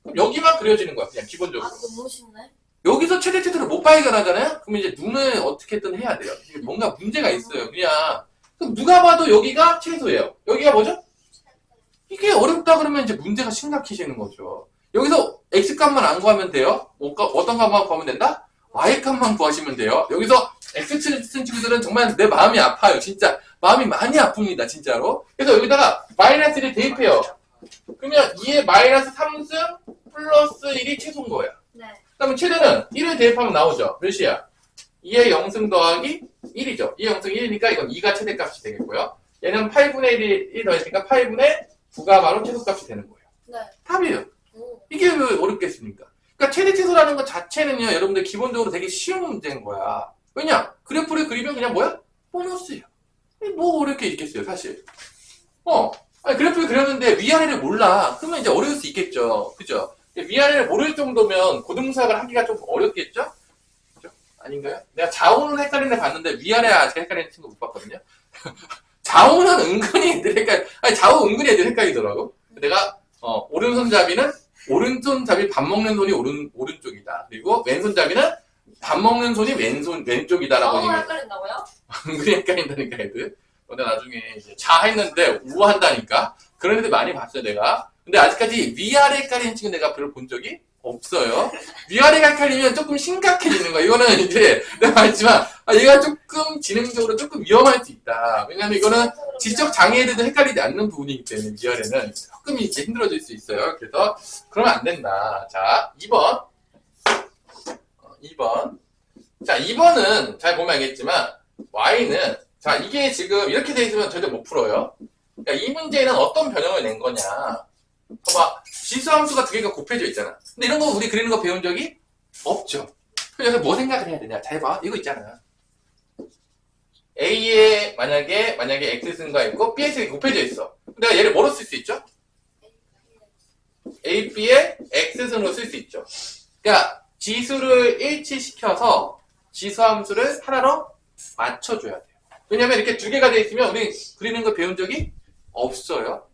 그럼 여기만 그려지는 거야. 그냥 기본적으로. 너무 쉽네. 여기서 최대 최소를 못 발견하잖아요? 그럼 이제 눈을 어떻게든 해야 돼요. 이게 뭔가 문제가 있어요. 그냥. 그럼 누가 봐도 여기가 최소예요. 여기가 뭐죠? 이게 어렵다 그러면 이제 문제가 심각해지는 거죠. 여기서 x값만 안 구하면 돼요. 어떤 값만 구하면 된다? y값만 구하시면 돼요. 여기서 x친 친구들은 정말 내 마음이 아파요. 진짜 마음이 많이 아픕니다. 진짜로. 그래서 여기다가 마이너스를 대입해요. 그러면 2의 마이너스 3승 플러스 1이 최소인 거예요. 네. 그러면 최대는 1을 대입하면 나오죠. 몇이야? 2의 0승 더하기 1이죠. 2의 0승 1이니까 이건 2가 최대값이 되겠고요. 얘는 8분의 1이 더했으니까 8분의 9가 바로 최소값이 되는 거예요. 네. 답이에요. 오. 이게 왜 어렵겠습니까? 그러니까 최대 최소라는 것 자체는요, 여러분들 기본적으로 되게 쉬운 문제인 거야. 왜냐? 그래프를 그리면 그냥 뭐야? 보너스예요. 뭐 어렵게 있겠어요, 사실. 아니, 그래프를 그렸는데 위아래를 몰라. 그러면 이제 어려울 수 있겠죠. 그죠? 위아래를 모를 정도면 고등수학을 하기가 좀 어렵겠죠? 그죠? 아닌가요? 내가 자오는 헷갈리는 애 봤는데 위아래 아직 헷갈리는 친구 못 봤거든요. 자오는 은근히 애들 아니, 자오 은근히 애들 헷갈리더라고. 내가, 오른손잡이는, 오른손잡이 밥 먹는 손이 오른쪽이다. 그리고 왼손잡이는 밥 먹는 손이 왼쪽이다라고. 너무 헷갈린다고요? 은근히 헷갈린다니까, 애들. 근데 나중에 이제 자 했는데 우한다니까. 그런 애들 많이 봤어요, 내가. 근데 아직까지 위아래 헷갈리는 친구 내가 별로 본 적이 없어요. 위아래가 헷갈리면 조금 심각해지는 거야. 이거는 이제 내가 말했지만 얘가 조금 지능적으로 조금 위험할 수 있다. 왜냐면 이거는 지적 장애에도 헷갈리지 않는 부분이기 때문에 위아래는 조금 이제 힘들어질 수 있어요. 그래서 그러면 안 된다. 자, 2번. 2번. 자, 2번은 잘 보면 알겠지만 y는 자, 이게 지금 이렇게 돼 있으면 절대 못 풀어요. 그러니까 이 문제는 어떤 변형을 낸 거냐. 봐봐. 지수함수가 두 개가 곱해져 있잖아. 근데 이런 거 우리 그리는 거 배운 적이 없죠. 그래서 뭐 생각을 해야 되냐. 잘 봐. 이거 있잖아. A에 만약에 X승과 있고 B에 X가 곱해져 있어. 내가 얘를 뭐로 쓸 수 있죠? A, B에 X승으로 쓸 수 있죠. 그러니까 지수를 일치시켜서 지수함수를 하나로 맞춰줘야 돼요. 왜냐면 이렇게 두 개가 돼 있으면 우리 그리는 거 배운 적이 없어요.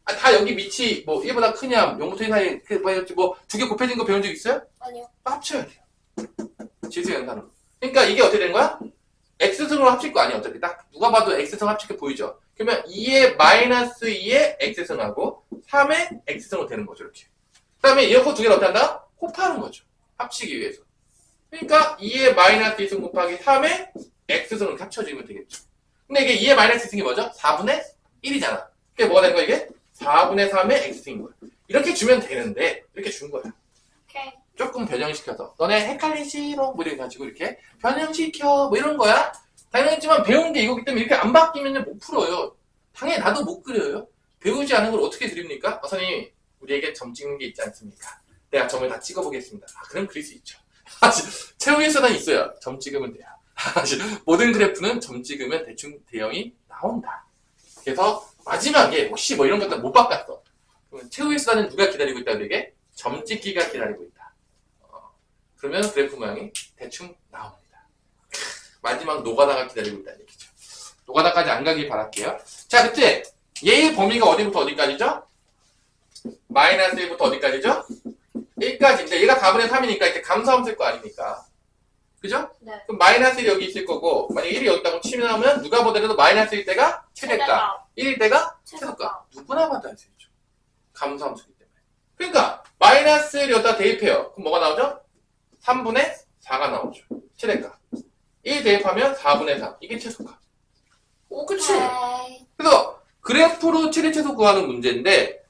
다 여기 밑이 뭐 1보다 크냐 0부터 1 사이 뭐 두 개 곱해진 거 배운 적 있어요? 아니요. 합쳐야 돼요. 지수 연산으로. 그러니까 이게 어떻게 된 거야? X승으로 합칠 거 아니야. 어차피 딱 누가 봐도 X승 합칠 게 보이죠? 그러면 2의 마이너스 2의 X승하고 3의 X승으로 되는 거죠. 이렇게. 그 다음에 이거 두 개를 어떻게 한다? 곱하는 거죠. 합치기 위해서. 그러니까 2의 마이너스 2승 곱하기 3의 X승으로 합쳐지면 되겠죠. 근데 이게 2의 마이너스 2승이 뭐죠? 4분의 1이잖아. 그게 뭐가 되는 거야 이게? 4분의 3의 X승인 거야. 이렇게 주면 되는데 이렇게 준 거야. 오케이. 조금 변형시켜서 너네 헷갈리시로 뭐 이래가지고 이렇게 변형시켜 뭐 이런 거야. 당연했지만 배운 게 이거기 때문에 이렇게 안 바뀌면 못 풀어요. 당연히 나도 못 그려요. 배우지 않은 걸 어떻게 그립니까? 선생님 우리에게 점 찍는 게 있지 않습니까? 내가 점을 다 찍어보겠습니다. 그럼 그릴 수 있죠. 최후에서는 있어요. 점 찍으면 돼요. 모든 그래프는 점 찍으면 대충 대형이 나온다. 그래서 마지막에 혹시 뭐 이런 것들 못 바꿨어. 그러면 최후의 수단은 누가 기다리고 있다 그러게? 점 찍기가 기다리고 있다. 그러면 그래프 모양이 대충 나옵니다. 마지막 노가다가 기다리고 있다는 얘기죠. 노가다까지 안 가길 바랄게요. 자, 그때 얘의 범위가 어디부터 어디까지죠? 마이너스 1부터 어디까지죠? 1까지인데 얘가 4분의 3이니까 이렇게 감소함수일 거 아닙니까? 그죠? 네. 그럼 마이너스 1이 여기 있을 거고 만약에 1이 여기 있다고 치면 누가 보더라도 마이너스 1일 때가 최대값 1일 때가 최소값 누구나 봐도 알 수 있죠. 감소함수이기 때문에. 그러니까 마이너스 1을 여기다 대입해요. 그럼 뭐가 나오죠? 3분의 4가 나오죠. 최대값 1 대입하면 4분의 3 이게 최소값. 그치? 그래서 그래프로 최대 최소 구하는 문제인데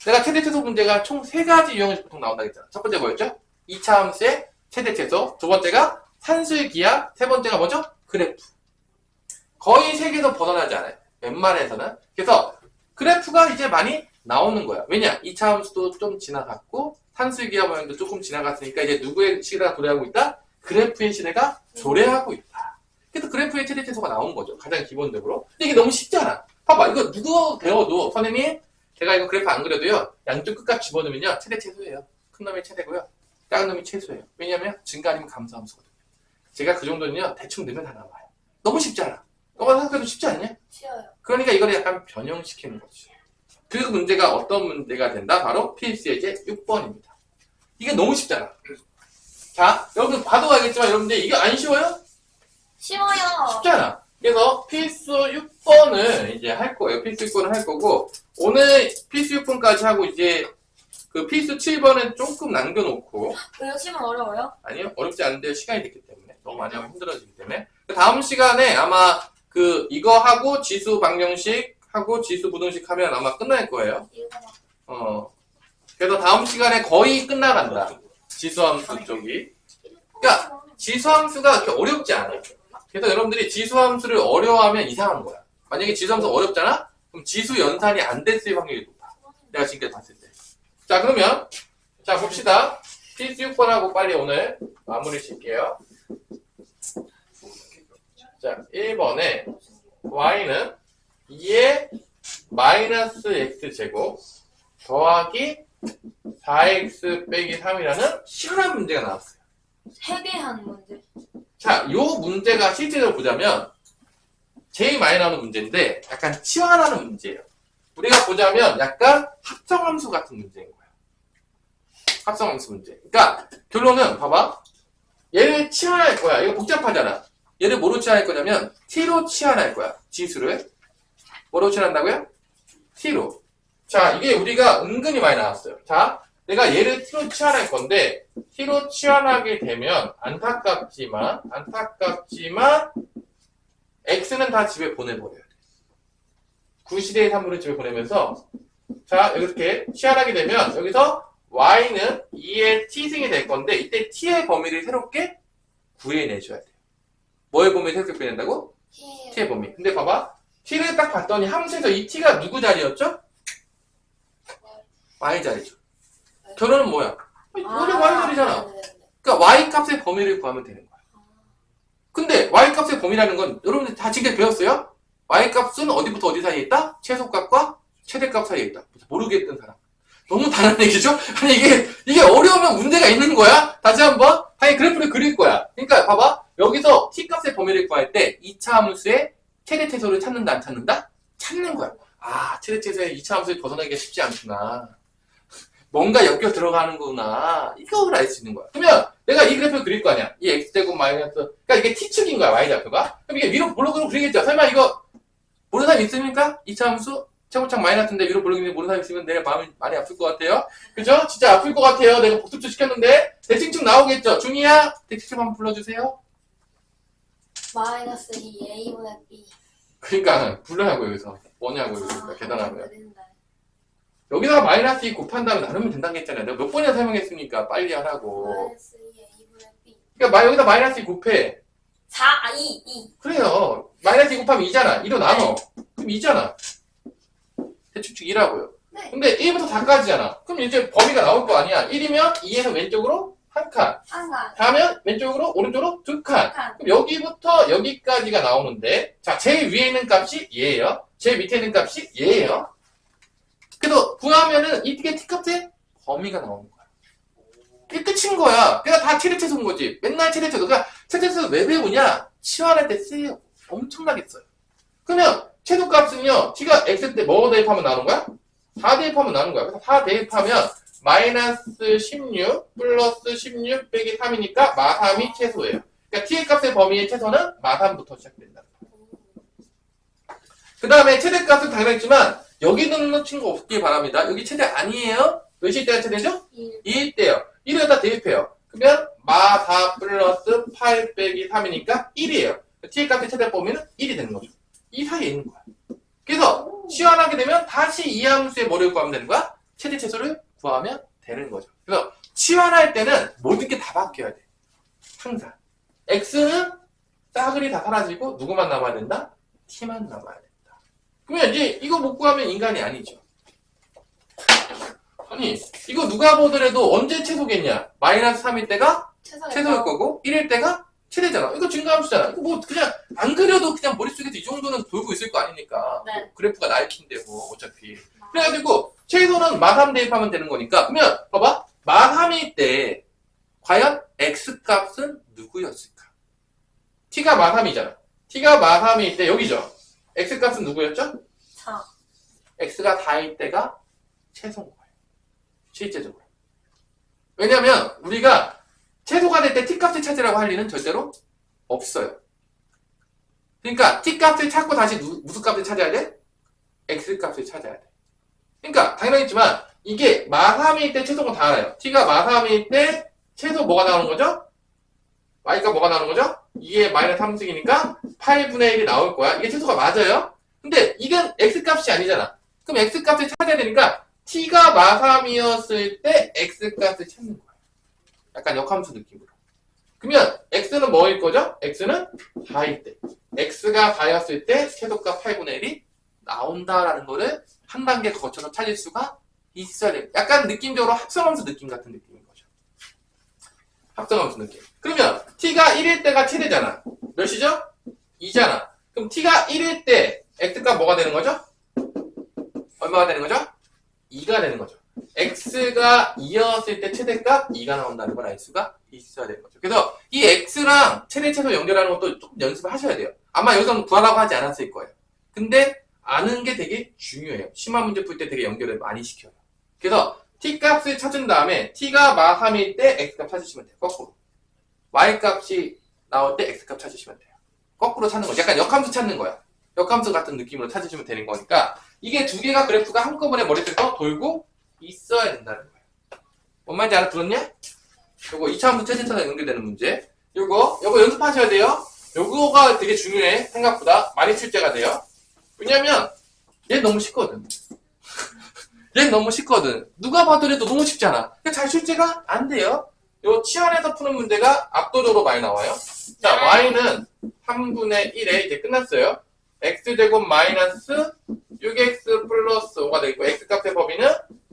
내가 최대 최소 문제가 총 3가지 유형에서 보통 나온다고 했잖아. 첫 번째 뭐였죠? 2차 함수의 최대 최소. 두 번째가 산수의 기하. 세 번째가 뭐죠? 그래프. 거의 3개도 벗어나지 않아요. 웬만해서는. 그래서 그래프가 이제 많이 나오는 거야. 왜냐? 2차 함수도 좀 지나갔고 산수의 기하 모양도 조금 지나갔으니까 이제 누구의 시대가 도래하고 있다? 그래프의 시대가 도래하고 있다. 그래서 그래프의 최대 최소가 나온 거죠. 가장 기본적으로. 근데 이게 너무 쉽잖아. 봐봐. 이거 누구 배워도 선생님이 제가 이거 그래프 안 그려도요. 양쪽 끝값 집어넣으면요. 최대 최소예요. 큰 놈이 최대고요. 작은 놈이 최소예요. 왜냐면 증가 아니면 감소함수거든요. 제가 그 정도는요. 대충 넣으면 다 나와요. 너무 쉽잖아. 너가 생각해도 쉽지 않냐? 쉬워요. 그러니까 이거를 약간 변형시키는 거지. 그 문제가 어떤 문제가 된다? 바로 필수 예제 6번입니다. 이게 너무 쉽잖아. 자, 여러분 봐도 알겠지만 여러분들 이게 안 쉬워요? 쉬워요. 쉽잖아. 그래서 필수 6번을 이제 할 거예요. 필수 6번을 할 거고 오늘 필수 6번까지 하고 이제 그 필수 7번은 조금 남겨놓고 왜요? 시면 어려워요? 아니요 어렵지 않은데 시간이 됐기 때문에 너무 많이 하면 힘들어지기 때문에 다음 시간에 아마 그 이거 하고 지수 방정식 하고 지수 부등식 하면 아마 끝날 거예요. 그래서 다음 시간에 거의 끝나간다. 지수함수 쪽이. 그러니까 지수함수가 그렇게 어렵지 않아요. 그래서 여러분들이 지수함수를 어려워하면 이상한 거야. 만약에 지수함수 어렵잖아? 그럼 지수 연산이 안 됐을 확률이 높아. 내가 지금까지 봤을 때. 자, 그러면 자 봅시다. 필수 6번하고 빨리 오늘 마무리 칠게요. 자, 1번에 y는 2의 마이너스 x제곱 더하기 4x 빼기 3이라는 시원한 문제가 나왔어요. 해계한 문제. 자, 요 문제가 실제로 보자면 제일 많이 나오는 문제인데 약간 치환하는 문제예요. 우리가 보자면 약간 합성함수 같은 문제인 거예요. 합성함수 문제. 그러니까 결론은 봐봐. 얘를 치환할 거야. 이거 복잡하잖아. 얘를 뭐로 치환할 거냐면 t로 치환할 거야. 지수를. 뭐로 치환한다고요? t로. 자, 이게 우리가 은근히 많이 나왔어요. 자, 내가 얘를 t로 치환할 건데 t로 치환하게 되면 안타깝지만 x는 다 집에 보내버려야 돼. 구시대의 3분의 집에 보내면서 자 이렇게 치환하게 되면 여기서 y는 2의 t승이 될 건데 이때 t의 범위를 새롭게 구해내줘야 돼요. 뭐의 범위를 새롭게 구해낸다고? t의 범위. 근데 봐봐. t를 딱 봤더니 함수에서 이 t가 누구 자리였죠? y 자리죠. 결론은 뭐야? 원래 y 자리잖아. 그러니까 y 값의 범위를 구하면 되는 거야. 근데 y 값의 범위라는 건 여러분들 다 지금 배웠어요? y 값은 어디부터 어디 사이에 있다? 최소값과 최대값 사이에 있다. 모르겠던 사람. 너무 다른 얘기죠? 아니 이게 어려우면 문제가 있는 거야? 다시 한번 아니 그래프를 그릴 거야. 그러니까 봐봐. 여기서 t 값의 범위를 구할 때 2차 함수의 최대 최소를 찾는다 안 찾는다? 찾는 거야. 아 최대 최소의 2차 함수를 벗어나기가 쉽지 않구나. 뭔가 엮여 들어가는구나. 이걸 알 수 있는 거야. 그러면 내가 이 그래프를 그릴 거 아니야. 이 x제곱 마이너스 그러니까 이게 t축인 거야. y좌표가. 그럼 이게 위로 볼록으로 그리겠죠. 설마 이거 모르는 사람 있습니까? 2차 함수 최고창 마이너스인데 위로 볼록인데 모르는 사람 있으면 내가 마음이 많이 아플 것 같아요. 그죠? 진짜 아플 것 같아요. 내가 복습도 시켰는데 대칭축 나오겠죠. 중이야 대칭축 한번 불러주세요. 마이너스 2 a분의 b. 그러니까 불러야고 여기서 뭐냐고 여기서 계산하고요. 그린다. 여기다가 마이너스 2 곱한 다음에 나누면 된다고 했잖아요. 내가 몇 번이나 설명했으니까 빨리 하라고. 마이너스 2 a분의 b. 그러니까 여기다 마이너스 2 곱해. 2. 그래요. 마이너스 2 곱하면 2잖아. 2로 나눠. 그럼 2잖아. 대축축 2라고요. 네. 근데 1부터 4까지잖아. 그럼 이제 범위가 나올 거 아니야. 1이면 2에서 왼쪽으로 한 칸. 한가. 4면 왼쪽으로 오른쪽으로 두 칸. 칸. 그럼 여기부터 여기까지가 나오는데 자 제일 위에 있는 값이 얘예요. 제일 밑에 있는 값이 얘예요. 그래서 구하면은 이게 t값의 범위가 나오는 거야. 이게 끝인 거야. 그러니까 다 최대 최소인 거지. 맨날 최대 최소. 그러니까 최대 최소 왜 배우냐? 치환할 때 쓰여. 엄청나게 써요. 그러면 최소값은요. t가 x 때 뭐 대입하면 나오는 거야? 4 대입하면 나오는 거야. 그래서 4 대입하면 마이너스 16 플러스 16 빼기 3이니까 마3이 최소예요. 그러니까 t의 값의 범위의 최소는 마3부터 시작된다. 그 다음에 최대값은 당연했지만 여기 넣는 친구 없길 바랍니다. 여기 최대 아니에요? 몇일 때가 최대죠? 2일 때요. 1에다 대입해요. 그러면 마4 플러스 8 빼기 3이니까 1이에요. t의 값의 최대 범위는 1이 되는 거죠. 이 사이에 있는 거야. 그래서 치환하게 되면 다시 이 함수의 뭐를 구하면 되는 거야? 최대 최소를 구하면 되는 거죠. 그래서 치환할 때는 모든 게 다 바뀌어야 돼. 항상. x는 싸그리 다 사라지고 누구만 남아야 된다? t만 남아야 된다. 그러면 이제 이거 못 구하면 인간이 아니죠. 아니 이거 누가 보더라도 언제 최소겠냐? 마이너스 3일 때가 최소일 거고 1일 때가 최대잖아. 이거 증가함수잖아. 이거 뭐 그냥 안 그려도 그냥 머릿속에서 이 정도는 돌고 있을 거 아닙니까? 네. 그래프가 나이키인데 뭐 어차피. 그래가지고 최소는 마3 대입하면 되는 거니까 그러면 봐봐. 마3일 때 과연 x값은 누구였을까? t가 마3이잖아. t가 마3일 때 여기죠. x값은 누구였죠? 4. x가 4일 때가 최소인 거예요. 실제적으로. 왜냐면 우리가 최소가 될 때 t값을 찾으라고 할 리는 절대로 없어요. 그러니까 t값을 찾고 다시 무슨 값을 찾아야 돼? x값을 찾아야 돼. 그러니까 당연하겠지만 이게 마3일 때 최소가 다 알아요. t가 마3일 때 최소 뭐가 나오는 거죠? y가 뭐가 나오는 거죠? 2의 마이너스 3승이니까 8분의 1이 나올 거야. 이게 최소가 맞아요. 근데 이건 x값이 아니잖아. 그럼 x값을 찾아야 되니까 t가 마3이었을 때 x값을 찾는 거야. 약간 역함수 느낌으로. 그러면 x는 뭐일 거죠? x는 4일 때. x가 4였을 때 최소값 8분의 1이 나온다라는 거를 한 단계 거쳐서 찾을 수가 있어야 돼요. 약간 느낌적으로 합성함수 느낌 같은 느낌인 거죠. 합성함수 느낌. 그러면 t가 1일 때가 최대잖아. 몇이죠? 2잖아. 그럼 t가 1일 때 x값 뭐가 되는 거죠? 얼마가 되는 거죠? 2가 되는 거죠. x가 2였을 때 최대값 2가 나온다는 걸 알 수가 있어야 되는 거죠. 그래서 이 x랑 최대 최소 연결하는 것도 조금 연습을 하셔야 돼요. 아마 여기서 구하라고 하지 않았을 거예요. 근데 아는 게 되게 중요해요. 심화 문제 풀 때 되게 연결을 많이 시켜요. 그래서 t값을 찾은 다음에 t가 마3일 때 x값 찾으시면 돼요. 거꾸로. y값이 나올 때 x값 찾으시면 돼요. 거꾸로 찾는 거죠. 약간 역함수 찾는 거야. 역함수 같은 느낌으로 찾으시면 되는 거니까 이게 두 개가 그래프가 한꺼번에 머릿속에서 돌고 있어야 된다는 거예요. 뭔 말인지 알아들었냐? 요거 2차함수 최대차에 연결되는 문제. 요거 연습하셔야 돼요. 요거가 되게 중요해. 생각보다 많이 출제가 돼요. 왜냐면 얘 너무 쉽거든. 얘 너무 쉽거든. 누가 봐도래도 너무 쉽잖아. 근데 잘 출제가 안 돼요. 요 치환해서 푸는 문제가 압도적으로 많이 나와요. 자, y는 3분의 1에 이제 끝났어요. x제곱 마이너스 6x 플러스 5가 되겠고 x값의 범위는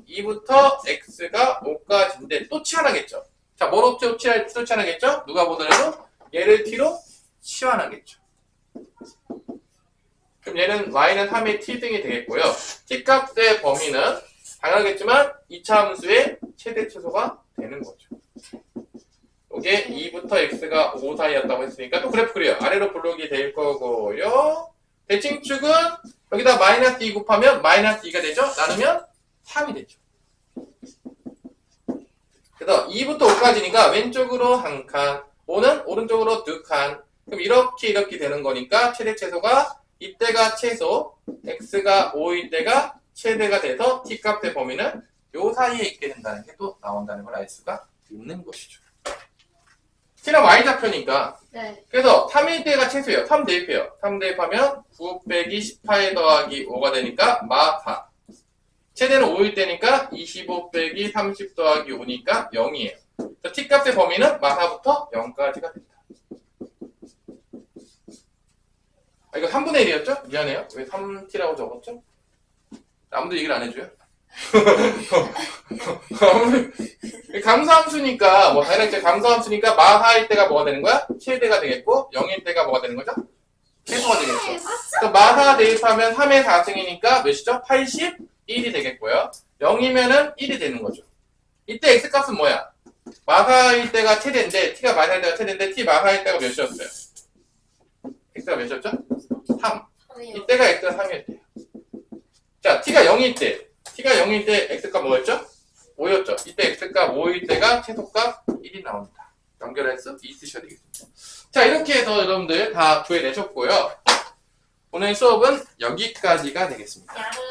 2부터 x가 5까지인데 또 치환하겠죠. 자, 뭐로 또 치환하겠죠? 누가 보더라도 얘를 t로 치환하겠죠. 그럼 얘는 y는 3의 t등이 되겠고요. t값의 범위는 당연하겠지만 2차 함수의 최대 최소가 되는 거죠. 이게 2부터 x가 5 사이였다고 했으니까 또 그래프 그려요. 아래로 블록이 될 거고요. 대칭축은 여기다 마이너스 2 곱하면 마이너스 2가 되죠? 나누면 3이 되죠. 그래서 2부터 5까지니까 왼쪽으로 한 칸, 5는 오른쪽으로 두 칸. 그럼 이렇게 되는 거니까 최대 최소가 이때가 최소, x가 5일 때가 최대가 돼서 t값의 범위는 요 사이에 있게 된다는 게 또 나온다는 걸 알 수가 있는 것이죠. t는 y좌표니까 네. 그래서 3일 때가 최소예요. 3 대입해요. 3 대입하면 9 빼기 18 더하기 5가 되니까 마4. 최대는 5일 때니까 25 빼기 30 더하기 5니까 0이에요. t값의 범위는 마4부터 0까지가 된다. 아, 이거 3분의 1이었죠? 미안해요. 왜 3t라고 적었죠? 아무도 얘기를 안 해줘요? 감소함수니까 뭐 다이렉트 감소함수니까 마4일 때가 뭐가 되는 거야? 최대가 되겠고 0일 때가 뭐가 되는 거죠? 최소가 되겠죠. 그래서 마4 대입하면 3의 4승이니까 몇이죠? 81이 되겠고요. 0이면은 1이 되는 거죠. 이때 x값은 뭐야? 마4일 때가 최대인데 t가 마4일 때가 최대인데 t 마4일 때가 몇이었어요? x가 몇이었죠? 3. 이때가 x가 3일 때예요. 자, t가 0일 때 x값 뭐였죠? 5였죠. 이때 x값 5일 때가 최소값 1이 나옵니다. 연결할 수 있으셔야 되겠습니다. 자, 이렇게 해서 여러분들 다 구해내셨고요. 오늘 수업은 여기까지가 되겠습니다. 야르.